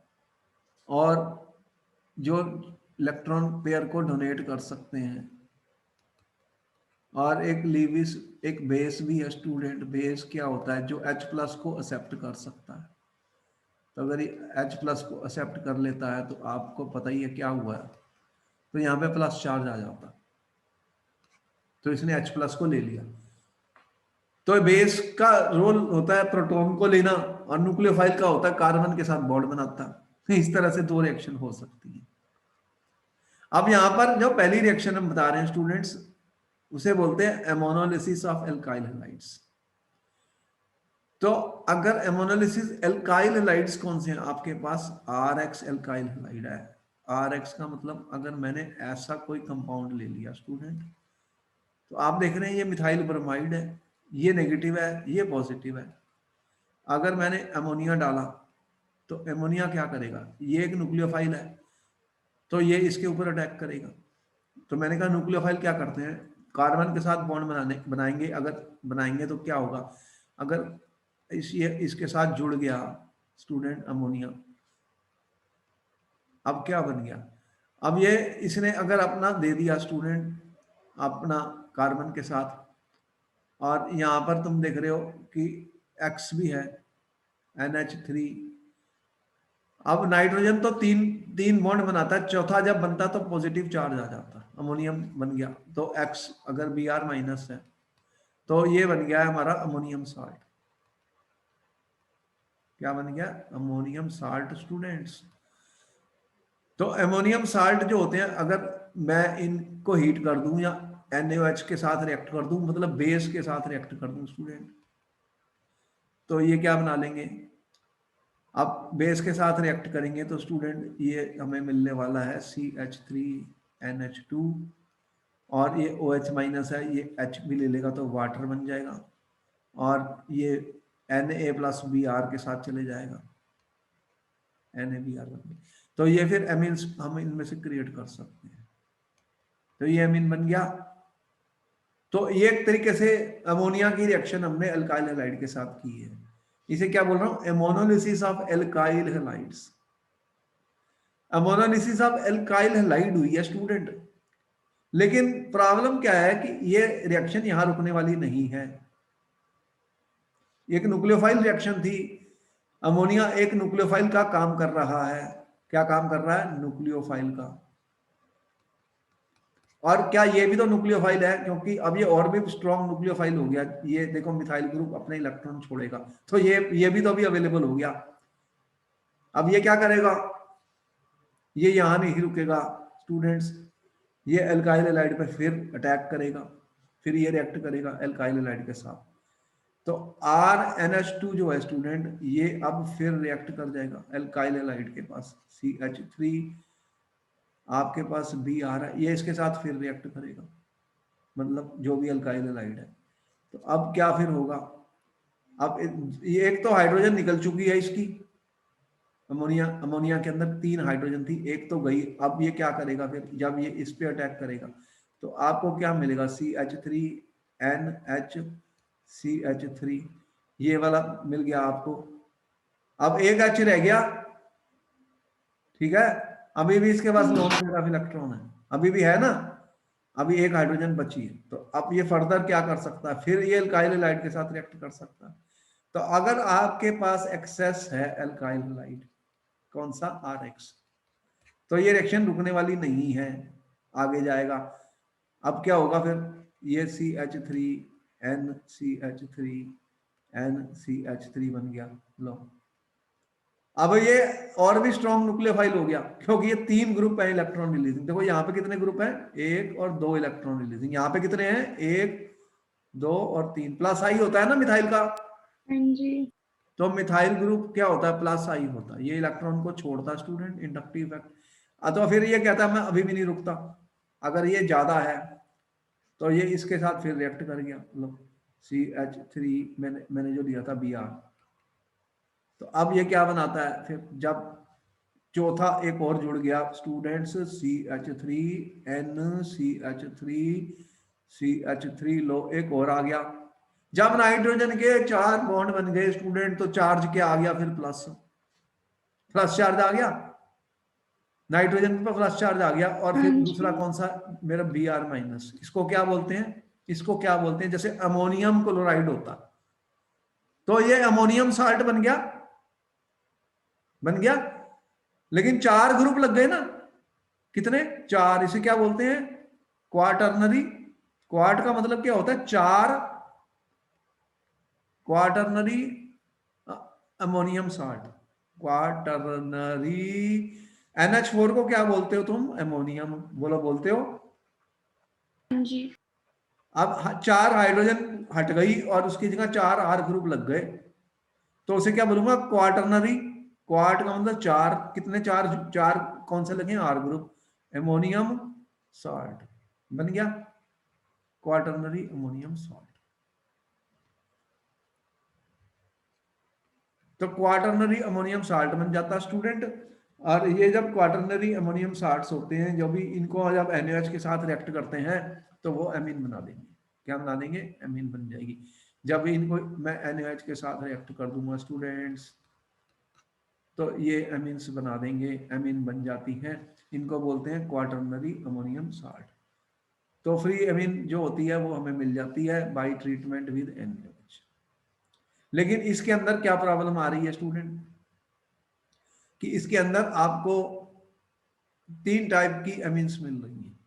और जो इलेक्ट्रॉन पेयर को डोनेट कर सकते हैं। और एक लीविस, एक बेस भी है स्टूडेंट, बेस क्या होता है, जो H+ को एक्सेप्ट कर सकता है। तो अगर ये H+ को एक्सेप्ट कर लेता है तो आपको पता ही है क्या हुआ है, तो यहाँ पे प्लस चार्ज आ जाता, तो इसने H+ को ले लिया। तो बेस का रोल होता है प्रोटॉन को लेना, और न्यूक्लियोफाइल का होता है कार्बन के साथ बॉन्ड बनाता है। इस तरह से 2 रिएक्शन हो सकती है। अब यहाँ पर जो पहली रिएक्शन हम बता रहे हैं स्टूडेंट्स, उसे बोलते हैं एमोनोलिसिस ऑफ एल्काइल हैलाइड्स। तो अगर एमोनोलिसिस, एल्काइल हैलाइड्स कौन से हैं आपके पास, RX एल्काइल हैलाइड है। RX का मतलब अगर मैंने ऐसा कोई कंपाउंड ले लिया स्टूडेंट, तो आप देख रहे हैं ये मिथाइल ब्रोमाइड है, ये नेगेटिव है, ये पॉजिटिव है। अगर मैंने अमोनिया डाला तो अमोनिया क्या करेगा, ये एक न्यूक्लियोफाइल है, तो ये इसके ऊपर अटैक करेगा। तो मैंने कहा न्यूक्लियोफाइल क्या करते हैं, कार्बन के साथ बॉन्ड बनाएंगे, अगर बनाएंगे तो क्या होगा, अगर ये इसके साथ जुड़ गया स्टूडेंट अमोनिया, अब क्या बन गया, अब ये इसने अगर अपना दे दिया स्टूडेंट अपना कार्बन के साथ, और यहाँ पर तुम देख रहे हो कि X भी है NH3। अब नाइट्रोजन तो तीन तीन बॉन्ड बनाता है, चौथा जब बनता तो पॉजिटिव चार्ज आ जाता, अमोनियम बन गया। तो X अगर Br माइनस है तो ये बन गया है हमारा अमोनियम साल्ट। क्या बन गया, अमोनियम साल्ट स्टूडेंट्स। तो अमोनियम साल्ट जो होते हैं, अगर मैं इनको हीट कर दूं या NaOH के साथ रिएक्ट कर दूं, मतलब बेस के साथ रिएक्ट कर दूं स्टूडेंट, तो ये क्या बना लेंगे। अब बेस के साथ रिएक्ट करेंगे तो स्टूडेंट ये हमें मिलने वाला है CH3NH2, और ये OH माइनस है, ये H भी ले लेगा तो वाटर बन जाएगा, और ये Na+Br के साथ चले जाएगा, NaBr बन गया। तो ये फिर एमीन्स हम इनमें से क्रिएट कर सकते हैं। तो ये एमीन बन गया। तो ये एक तरीके से अमोनिया की रिएक्शन हमने अल्काइल हैलाइड के साथ की है। इसे क्या बोल रहा हूं, ammonolysis of alkyl halides. Ammonolysis of alkyl halide हुई है स्टूडेंट, लेकिन प्रॉब्लम क्या है कि ये रिएक्शन यहां रुकने वाली नहीं है। एक न्यूक्लियोफाइल रिएक्शन थी, अमोनिया एक न्यूक्लियोफाइल का काम कर रहा है। क्या काम कर रहा है, न्यूक्लियोफाइल का। और क्या ये भी तो न्यूक्लियोफाइल है, क्योंकि अब ये और भी स्ट्रॉन्ग न्यूक्लियोफाइल हो गया। ये देखो मिथाइल ग्रुप अपने इलेक्ट्रॉन छोड़ेगा, तो ये भी तो अभी अवेलेबल हो गया। अब ये क्या करेगा, ये यहां नहीं रुकेगा स्टूडेंट्स, ये एल्काइल हैलाइड पे फिर अटैक करेगा, फिर ये रिएक्ट करेगा एल्काइल हैलाइड के साथ। तो RNH2 जो है स्टूडेंट, ये अब फिर रिएक्ट कर जाएगा एल्काइल हैलाइड के पास, CH3 आपके पास B आ रहा है, ये इसके साथ फिर रिएक्ट करेगा, मतलब जो भी अल्काइल हैलाइड है। तो अब क्या फिर होगा, अब ये एक तो हाइड्रोजन निकल चुकी है इसकी, अमोनिया अमोनिया के अंदर 3 हाइड्रोजन थी, एक तो गई। अब ये क्या करेगा फिर, जब ये इस पे अटैक करेगा तो आपको क्या मिलेगा, CH3NH CH3, ये वाला मिल गया आपको। अब एक H रह गया, ठीक है, अभी भी इसके पास लोन पेयर ऑफ इलेक्ट्रॉन है, अभी भी है ना, अभी एक हाइड्रोजन बची है। तो अब ये फर्दर क्या कर सकता है, फिर ये एल्काइल हैलाइड के साथ रिएक्ट कर सकता है। तो अगर आपके पास एक्सेस है एल्काइल हैलाइड, कौन सा, RX, तो ये रिएक्शन रुकने वाली नहीं है, आगे जाएगा। अब क्या होगा फिर, ये CH3NCH3NCH3 बन गया। लो, अब ये और भी स्ट्रॉन्ग न्यूक्लियोफाइल हो गया, क्योंकि ये 3 ग्रुप है इलेक्ट्रॉन रिलीजिंग। देखो यहाँ पे कितने ग्रुप हैं, 1 और 2 इलेक्ट्रॉन रिलीजिंग। यहाँ पे कितने हैं, 1 2 और 3, प्लस आई होता है ना मिथाइल का। हाँ जी। तो मिथाइल ग्रुप क्या होता है, प्लस आई होता है, ये इलेक्ट्रॉन को छोड़ता स्टूडेंट, इंडक्टिव इफेक्ट। तो फिर ये कहता है मैं अभी भी नहीं रुकता, अगर ये ज्यादा है तो ये इसके साथ फिर रिएक्ट कर गया। लो, CH3 मैंने जो दिया था Br, तो अब ये क्या बनाता है फिर, जब चौथा एक और जुड़ गया स्टूडेंट्स, CH3NCH3CH3, लो एक और आ गया। जब नाइट्रोजन के 4 बॉन्ड बन गए स्टूडेंट, तो चार्ज क्या आ गया फिर, प्लस प्लस चार्ज आ गया, नाइट्रोजन पर प्लस चार्ज आ गया। और हाँ फिर दूसरा जी। कौन सा, मेरा Br माइनस। इसको क्या बोलते हैं, इसको क्या बोलते हैं, जैसे अमोनियम क्लोराइड होता, तो ये अमोनियम साल्ट बन गया, बन गया, लेकिन 4 ग्रुप लग गए ना, कितने, 4। इसे क्या बोलते हैं, क्वाटरनरी। क्वाट का मतलब क्या होता है, 4, quaternary ammonium salt, quaternary. NH4 को क्या बोलते हो तुम, अमोनियम, बोलो बोलते हो। हाँ जी। अब 4 हाइड्रोजन हट गई और उसकी जगह 4 R ग्रुप लग गए, तो उसे क्या बोलूंगा, क्वाटरनरी। क्वाट का मतलब 4, कितने, 4 4 कौन से लगे, R ग्रुप, अमोनियम साल्ट बन गया, क्वाटरनरी अमोनियम साल्ट। तो क्वाटरनरी अमोनियम साल्ट बन जाता स्टूडेंट। और ये जब क्वाटरनरी अमोनियम साल्ट्स होते हैं, जो भी इनको जब NaOH के साथ रिएक्ट करते हैं तो वो एमीन बना देंगे। क्या बना देंगे, एमीन बन जाएगी। जब इनको मैं NaOH के साथ रिएक्ट कर दूंगा स्टूडेंट्स, तो ये एमीन्स बना देंगे, एमीन बन जाती हैं, इनको बोलते हैं क्वाटरनरी अमोनियम साल्ट। तो फ्री एमीन जो होती है वो हमें मिल जाती है बाय ट्रीटमेंट विद NaOH। लेकिन इसके अंदर क्या प्रॉब्लम आ रही है स्टूडेंट, कि इसके अंदर आपको 3 टाइप की एमीन्स मिल रही हैं।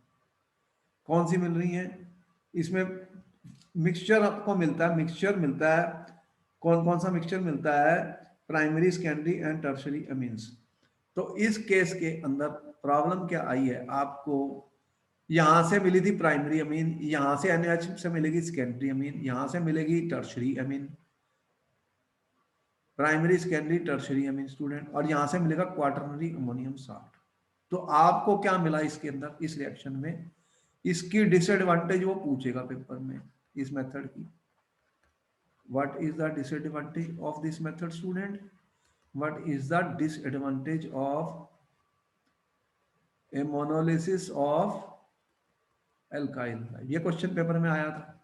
कौन सी मिल रही हैं? इसमें मिक्सचर आपको मिलता है, मिक्सचर मिलता है। कौन कौन सा मिक्सचर मिलता है? Primary, secondary and tertiary amines. तो इस केस के अंदर प्रॉब्लम क्या आई है आपको, यहां से मिली थी प्राइमरी अमीन, यहां से NaOH से मिलेगी सेकेंडरी अमीन, यहां से मिलेगी टर्शरी अमीन, प्राइमरी, सेकेंडरी, टर्शरी अमीन स्टूडेंट, और यहां से मिलेगा क्वाटरनरी अमोनियम साल्ट। तो आपको क्या मिला इसके अंदर, इस रिएक्शन में? इसकी डिसएडवांटेज वो पूछेगा पेपर में, इस मेथड की। What is the disadvantage of this method student? What is the disadvantage of ammonolysis of alkyl? ये क्वेश्चन पेपर में आया था,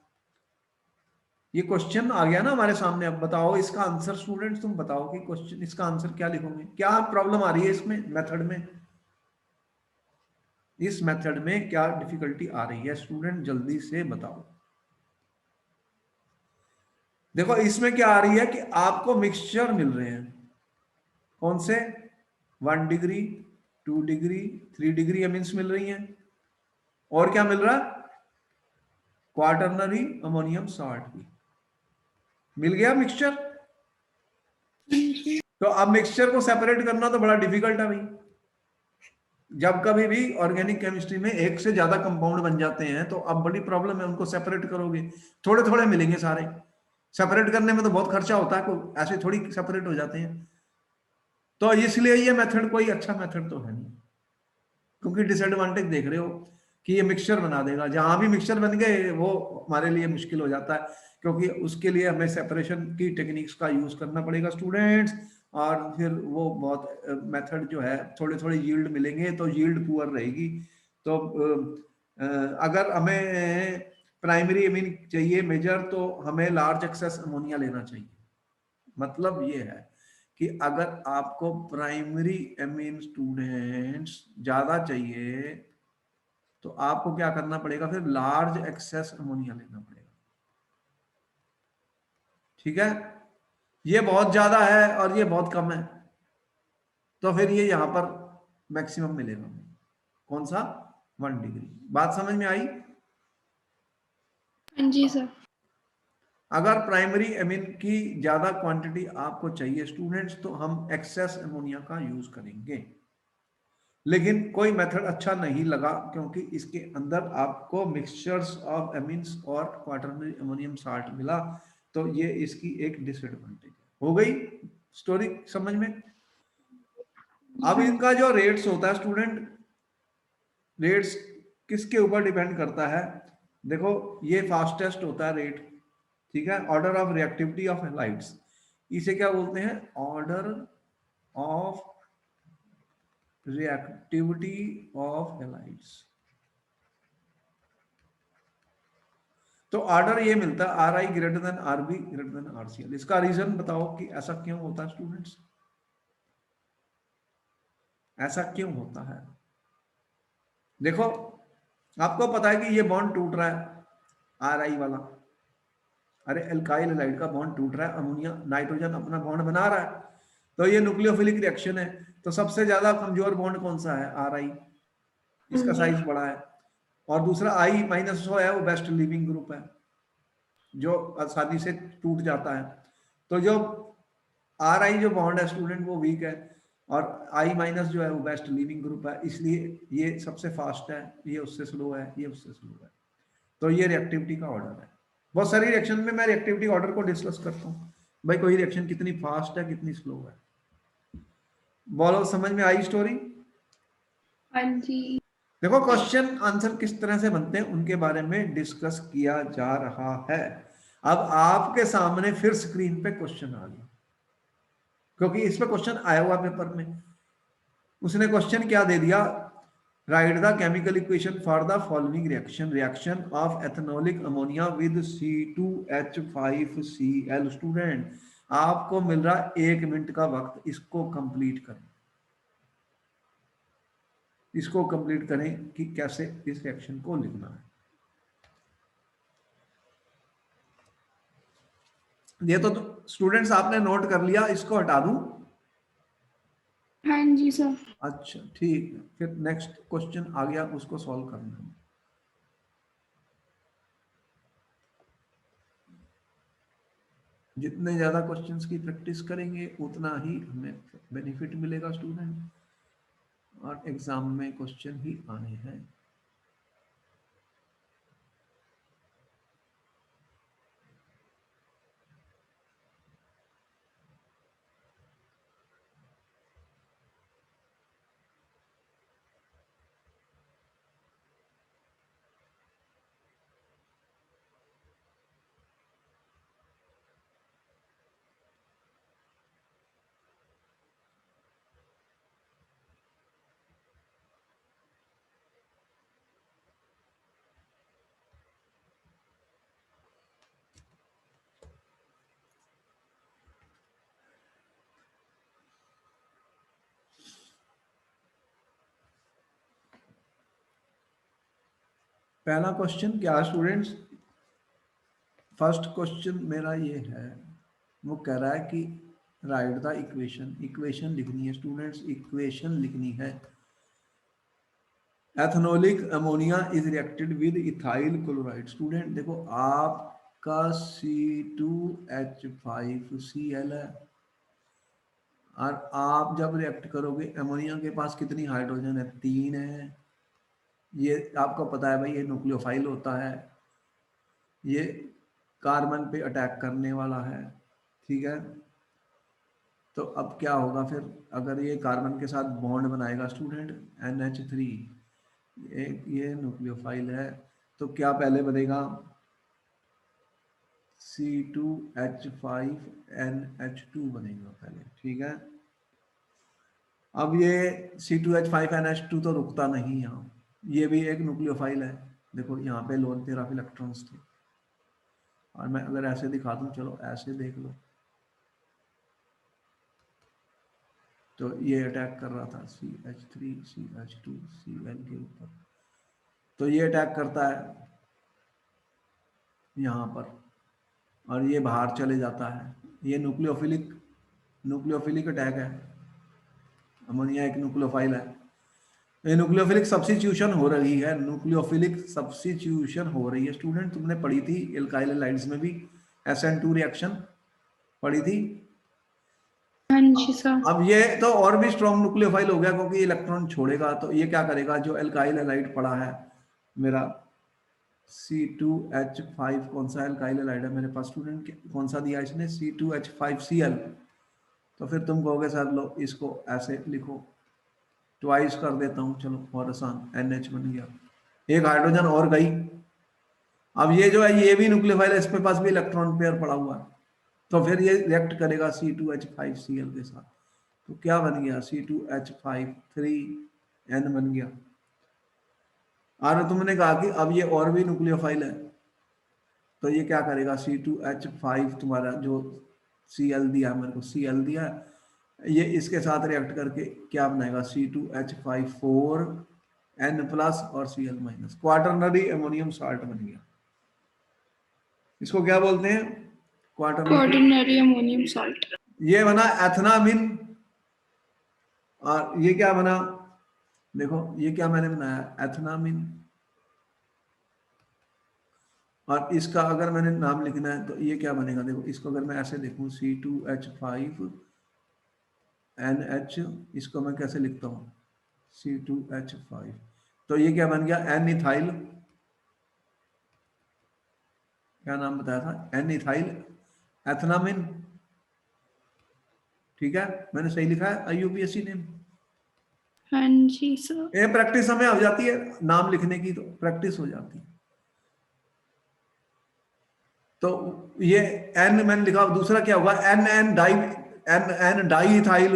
ये क्वेश्चन आ गया ना हमारे सामने। अब बताओ इसका आंसर स्टूडेंट्स, तुम बताओ कि क्वेश्चन इसका आंसर क्या लिखोगे, क्या प्रॉब्लम आ रही है इसमें, मेथड में? इस मेथड में क्या डिफिकल्टी आ रही है स्टूडेंट, जल्दी से बताओ। देखो इसमें क्या आ रही है कि आपको मिक्सचर मिल रहे हैं, कौन से? 1 डिग्री, 2 डिग्री, 3 डिग्री एमिन्स मिल रही हैं, और क्या मिल रहा है? क्वाटरनरी अमोनियम साल्ट भी मिल गया मिक्सचर। तो अब मिक्सचर को सेपरेट करना तो बड़ा डिफिकल्ट है भाई। जब कभी भी ऑर्गेनिक केमिस्ट्री में एक से ज्यादा कंपाउंड बन जाते हैं तो अब बड़ी प्रॉब्लम है, उनको सेपरेट करोगे, थोड़े थोड़े मिलेंगे सारे, सेपरेट करने में तो बहुत खर्चा होता है, ऐसे थोड़ी सेपरेट हो जाते हैं। तो इसलिए ये मेथड कोई अच्छा मेथड तो है नहीं, क्योंकि डिसएडवांटेज देख रहे हो कि ये मिक्सचर बना देगा, जहां भी मिक्सचर बन गए वो हमारे लिए मुश्किल हो जाता है, क्योंकि उसके लिए हमें सेपरेशन की टेक्निक्स का यूज करना पड़ेगा स्टूडेंट्स, और फिर वो बहुत मेथड जो है, थोड़े थोड़े यील्ड मिलेंगे तो यील्ड पुअर रहेगी। तो अगर हमें प्राइमरी एमीन चाहिए मेजर, तो हमें लार्ज एक्सेस अमोनिया लेना चाहिए। मतलब ये है कि अगर आपको प्राइमरी एमीन स्टूडेंट्स ज्यादा चाहिए तो आपको क्या करना पड़ेगा, फिर लार्ज एक्सेस अमोनिया लेना पड़ेगा। ठीक है, ये बहुत ज्यादा है और ये बहुत कम है, तो फिर ये यहां पर मैक्सिमम मिलेगा। कौन सा? 1 डिग्री। बात समझ में आई? हाँ जी सर। अगर प्राइमरी एमीन की ज्यादा क्वांटिटी आपको चाहिए स्टूडेंट्स, तो हम एक्सेस अमोनिया का यूज करेंगे। लेकिन कोई मेथड अच्छा नहीं लगा, क्योंकि इसके अंदर आपको मिक्सचर्स ऑफ एमीन्स और क्वाटरनरी अमोनियम साल्ट मिला, तो ये इसकी एक डिसएडवांटेज हो गई। स्टोरी समझ में? अब इनका जो रेट्स होता है स्टूडेंट, रेट्स किसके ऊपर डिपेंड करता है? देखो ये फास्टेस्ट होता है रेट, ठीक है, order of reactivity of halides, इसे क्या बोलते हैं? Order of reactivity of halides. तो ऑर्डर ये मिलता है RI greater than RB greater than RCl। इसका रीजन बताओ कि ऐसा क्यों होता है स्टूडेंट्स, ऐसा क्यों होता है? देखो आपको पता है कि ये बॉन्ड टूट रहा है RI वाला, अरे एल्काइल हैलाइड का बॉन्ड टूट रहा है, अमोनिया नाइट्रोजन अपना बॉन्ड बना रहा है, तो ये न्यूक्लियोफिलिक रिएक्शन है। तो सबसे ज्यादा कमजोर बॉन्ड कौन सा है? RI, हाँ इसका जी। साइज बड़ा है। और दूसरा I- है, वो बेस्ट लिविंग ग्रुप है, जो आसानी से टूट जाता है। तो जो RI जो बॉन्ड है स्टूडेंट वो वीक है, और I- जो है वो बेस्ट लिविंग ग्रुप है, इसलिए ये सबसे फास्ट है, ये उससे स्लो है, ये उससे स्लो है। तो ये रिएक्टिविटी का ऑर्डर है। बहुत सारी रिएक्शन में मैं रिएक्टिविटी ऑर्डर को डिस्कस करता हूँ, भाई कोई रिएक्शन कितनी फास्ट है कितनी स्लो है। बोलो समझ में आई स्टोरी? हाँ जी। देखो क्वेश्चन आंसर किस तरह से बनते हैं उनके बारे में डिस्कस किया जा रहा है। अब आपके सामने फिर स्क्रीन पे क्वेश्चन आ गया, क्योंकि इस पे क्वेश्चन आया हुआ पेपर में। उसने क्वेश्चन क्या दे दिया? Right the chemical equation for the following reaction, reaction of ethanolic ammonia with C2H5Cl। Student आपको मिल रहा है 1 मिनट का वक्त, इसको कंप्लीट करें, इसको कंप्लीट करें कि कैसे इस रिएक्शन को लिखना है। ये तो स्टूडेंट्स आपने नोट कर लिया, इसको हटा दूं? हाँ जी सर। अच्छा ठीक है, फिर नेक्स्ट क्वेश्चन आ गया, उसको सॉल्व करना है। जितने ज्यादा क्वेश्चंस की प्रैक्टिस करेंगे उतना ही हमें बेनिफिट मिलेगा स्टूडेंट, और एग्जाम में क्वेश्चन ही आने हैं। पहला क्वेश्चन क्या है स्टूडेंट्स? फर्स्ट क्वेश्चन मेरा ये है, वो कह रहा है कि राइट द इक्वेशन, इक्वेशन लिखनी है स्टूडेंट्स, इक्वेशन लिखनी है। Ethanolic ammonia is reacted with ethyl chloride. Student देखो, आपका C2H5Cl है, और आप जब रिएक्ट करोगे अमोनिया के पास कितनी हाइड्रोजन है? 3 है। ये आपको पता है भाई, ये न्यूक्लियोफाइल होता है, ये कार्बन पे अटैक करने वाला है, ठीक है। तो अब क्या होगा फिर, अगर ये कार्बन के साथ बॉन्ड बनाएगा स्टूडेंट NH3, ये न्यूक्लियोफाइल है, तो क्या पहले बनेगा? C2H5NH2 बनेगा पहले, ठीक है। अब ये C2H5NH2 तो रुकता नहीं यहाँ, ये भी एक न्यूक्लियोफाइल है। देखो यहाँ पे लोन पेयर ऑफ इलेक्ट्रॉन्स थे, और मैं अगर ऐसे दिखा दूं, चलो ऐसे देख लो, तो ये अटैक कर रहा था CH3 CH2 Cl के ऊपर, तो ये अटैक करता है यहाँ पर, और ये बाहर चले जाता है। ये न्यूक्लियोफिलिक अटैक है। अमोनिया एक न्यूक्लियोफाइल है, ये न्यूक्लियोफिलिक सब्स्टिट्यूशन हो रही है, न्यूक्लियोफिलिक सब्स्टिट्यूशन हो रही है स्टूडेंट, तुमने पढ़ी थी एल्काइल हैलाइड्स में भी, SN2 रिएक्शन पढ़ी थी। हाँ जी सर। अब ये तो और भी स्ट्रॉन्ग न्यूक्लियोफाइल हो गया, क्योंकि इलेक्ट्रॉन छोड़ेगा, तो ये क्या करेगा, जो एल्काइल हैलाइड पड़ा है मेरा C2H5, कौन सा एल्काइल हैलाइड है मेरे पास स्टूडेंट, कौन सा दिया इसने? C2H5Cl। तो फिर तुम कहोगे सर लो इसको ऐसे लिखो, ट्वाइस कर देता हूँ, चलो और आसान, NH बन गया, एक हाइड्रोजन और गई। अब ये जो है, ये भी न्यूक्लियोफाइल है, इसके पास भी इलेक्ट्रॉन पेयर पड़ा हुआ है, तो फिर ये रिएक्ट करेगा C2H5Cl के साथ, तो क्या बन गया? C2H5 3N बन गया। और तुमने कहा कि अब ये और भी न्यूक्लियोफाइल है, तो ये क्या करेगा? C2H5 तुम्हारा जो Cl दिया है, मेरे को Cl दिया है, ये इसके साथ रिएक्ट करके क्या बनाएगा? C2H5 4N प्लस और Cl minus, quaternary ammonium salt बन गया। इसको क्या बोलते हैं? Quaternary ammonium salt. ये बना एथनामिन। और ये क्या बना? देखो ये क्या मैंने बनाया, एथनामिन। और इसका अगर मैंने नाम लिखना है तो ये क्या बनेगा? देखो इसको अगर मैं ऐसे देखूं, C2H5NH, इसको मैं कैसे लिखता हूँ? C2H5, तो ये क्या बन गया? N इथाइल, क्या नाम बताया था? N इथाइल एथनामिन, ठीक है। मैंने सही लिखा है IUPAC नेम? हाँ जी सर। ये प्रैक्टिस हमें हो जाती है नाम लिखने की, तो प्रैक्टिस हो जाती है। तो ये N मैंने लिखा, दूसरा क्या होगा? N di ethyl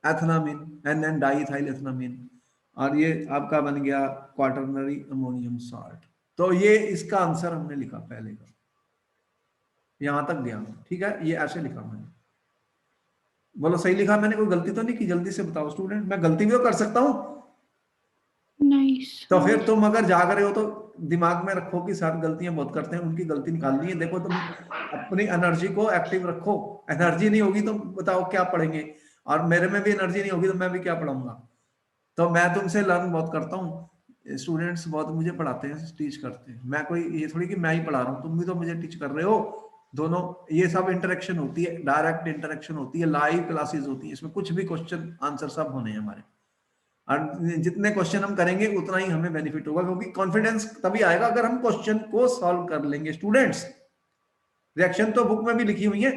ethanamine, NN di ethyl ethanamine, और ये आपका बन गया क्वाटरनरी अमोनियम साल्ट। तो ये इसका आंसर हमने लिखा पहले का, यहां तक गया, ठीक है, ये ऐसे लिखा मैंने। बोलो सही लिखा मैंने, कोई गलती तो नहीं की? जल्दी से बताओ स्टूडेंट, मैं गलती भी तो कर सकता हूँ। नहीं तो सर। फिर तुम अगर जाग रहे हो तो दिमाग में रखो कि सर गलतियां बहुत करते हैं, उनकी गलती निकालनी है। देखो तुम अपनी एनर्जी को एक्टिव रखो, एनर्जी नहीं होगी तो बताओ क्या पढ़ेंगे, और मेरे में भी एनर्जी नहीं होगी तो मैं भी क्या पढ़ाऊंगा। तो मैं तुमसे लर्न बहुत करता हूँ, स्टूडेंट्स बहुत मुझे पढ़ाते हैं, टीच करते हैं। मैं कोई ये थोड़ी कि मैं ही पढ़ा रहा हूँ, तुम भी तो मुझे टीच कर रहे हो। दोनों, ये सब इंटरेक्शन होती है, डायरेक्ट इंटरेक्शन होती है, लाइव क्लासेस होती है, इसमें कुछ भी क्वेश्चन आंसर सब होने हैं हमारे। और जितने क्वेश्चन हम करेंगे उतना ही हमें बेनिफिट होगा, क्योंकि कॉन्फिडेंस तभी आएगा अगर हम क्वेश्चन को सॉल्व कर लेंगे। स्टूडेंट्स, रिएक्शन तो बुक में भी लिखी हुई है।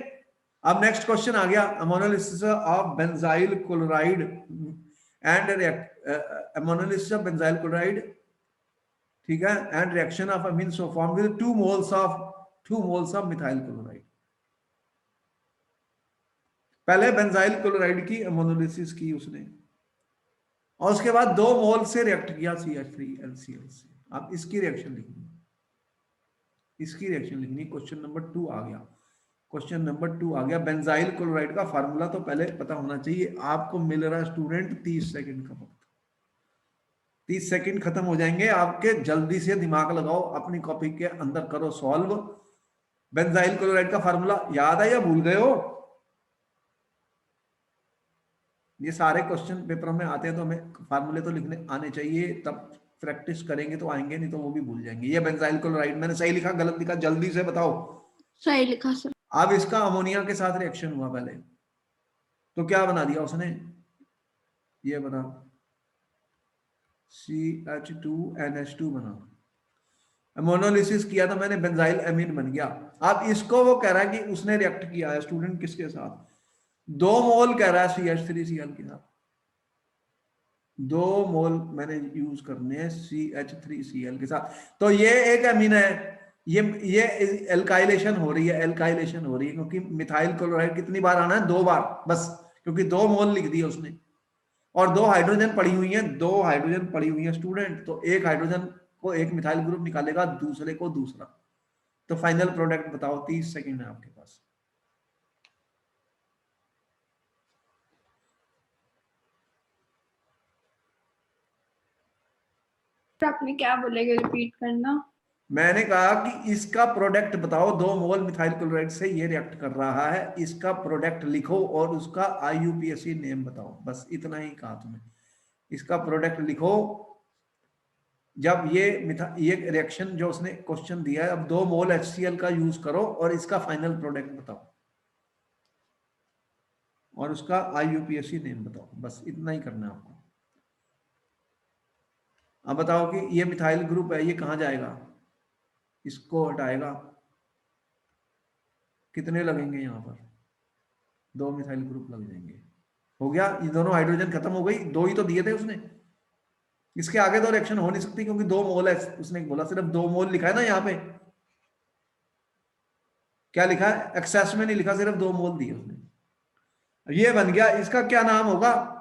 अब नेक्स्ट क्वेश्चन आ गया, ammonolysis of benzyl chloride and ammonolysis of benzyl chloride, ठीक है, and reaction of amine so form with 2 moles of methyl chloride. पहले बेंजाइल क्लोराइड की अमोनोलिसिस की उसने, और उसके बाद 2 मोल से रिएक्ट किया CH3HCl से। अब इसकी रिएक्शन लिखनी, इसकी रिएक्शन लिखनी। क्वेश्चन नंबर 2 आ गया, क्वेश्चन नंबर 2 आ गया। बेंजाइल क्लोराइड का फार्मूला तो पहले पता होना चाहिए आपको। मिल रहा है स्टूडेंट 30 सेकंड का वक्त, 30 सेकंड खत्म हो जाएंगे आपके। जल्दी से दिमाग लगाओ, अपनी कॉपी के अंदर करो सॉल्व। बेंजाइल क्लोराइड का फार्मूला याद है या भूल गए हो? ये सारे क्वेश्चन पेपर में आते हैं तो हमें फार्मूले तो लिखने आने चाहिए, तब प्रैक्टिस करेंगे तो आएंगे, नहीं तो वो भी भूल जाएंगे। ये बेंजाइल क्लोराइड, मैंने सही लिखा गलत लिखा जल्दी से बताओ। सही लिखा सर। अब इसका अमोनिया के साथ रिएक्शन हुआ पहले, तो क्या बना दिया उसने? ये बना CH2NH2 बना। मोनोलिसिस किया तो मैंने, बेंजाइल एमीन बन गया। अब इसको वो कह रहा है कि उसने रिएक्ट किया है स्टूडेंट किसके साथ? 2 मोल कह रहा है CH3Cl के साथ। 2 मोल मैंने यूज करने हैं CH3Cl के साथ। तो ये एक एमीन है, ये एल्काइलेशन हो रही है, एल्काइलेशन हो रही है, क्योंकि मिथाइल क्लोराइड कितनी बार आना है? 2 बार बस, क्योंकि 2 मोल लिख दिए उसने, और 2 हाइड्रोजन पड़ी हुई हैं, 2 हाइड्रोजन पड़ी हुई हैं स्टूडेंट। तो एक हाइड्रोजन को एक मिथाइल ग्रुप निकालेगा, दूसरे को दूसरा। तो फाइनल प्रोडक्ट बताओ, 30 सेकंड है आपके पास। आपने क्या बोलेगे, रिपीट करना। मैंने कहा कि इसका प्रोडक्ट बताओ, 2 मोल मिथाइल क्लोराइड से ये रिएक्ट कर रहा है, इसका प्रोडक्ट लिखो और उसका IUPAC नेम बताओ। बस इतना ही कहा तुम्हें, इसका प्रोडक्ट लिखो। जब ये रिएक्शन जो उसने क्वेश्चन दिया है, अब 2 मोल HCl का यूज करो और इसका फाइनल प्रोडक्ट बताओ और उसका IUPAC नेम बताओ। बस इतना ही करना है आपको। अब बताओ कि ये मिथाइल ग्रुप है, ये कहां जाएगा? इसको हटाएगा, कितने लगेंगे यहाँ पर? 2 मिथाइल ग्रुप लग जाएंगे। हो गया, ये दोनों हाइड्रोजन खत्म हो गई, 2 ही तो दिए थे उसने। इसके आगे तो रिएक्शन हो नहीं सकती, क्योंकि 2 मोल है, उसने बोला सिर्फ 2 मोल लिखा है ना यहाँ पे। क्या लिखा है? एक्सेस में नहीं लिखा, सिर्फ 2 मोल दिए उसने। ये बन गया, इसका क्या नाम होगा?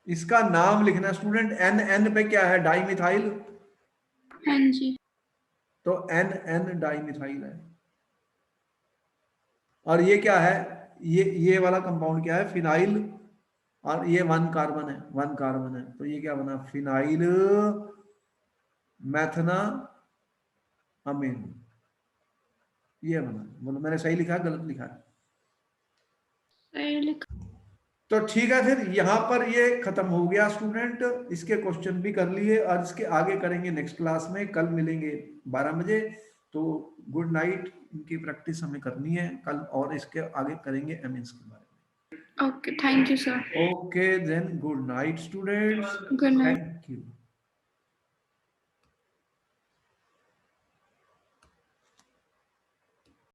इसका नाम लिखना स्टूडेंट, NN पे क्या है? Di methyl. हाँ जी। तो NN डाई मिथाइल है। और ये क्या है? ये वाला कंपाउंड क्या है? फिनाइल। और ये 1 कार्बन है, 1 कार्बन है, तो ये क्या बना? फिनाइल मैथना अमीन। ये बना। बोलो मैंने सही लिखा है गलत लिखा है? सही लिखा। तो ठीक है, फिर यहाँ पर ये खत्म हो गया स्टूडेंट। इसके क्वेश्चन भी कर लिए और इसके आगे करेंगे नेक्स्ट क्लास में। कल मिलेंगे 12 बजे। तो गुड नाइट, इनकी प्रैक्टिस हमें करनी है कल, और इसके आगे करेंगे एमिन्स के बारे में। Okay, thank you sir. Okay then, good night students, good night. Thank you.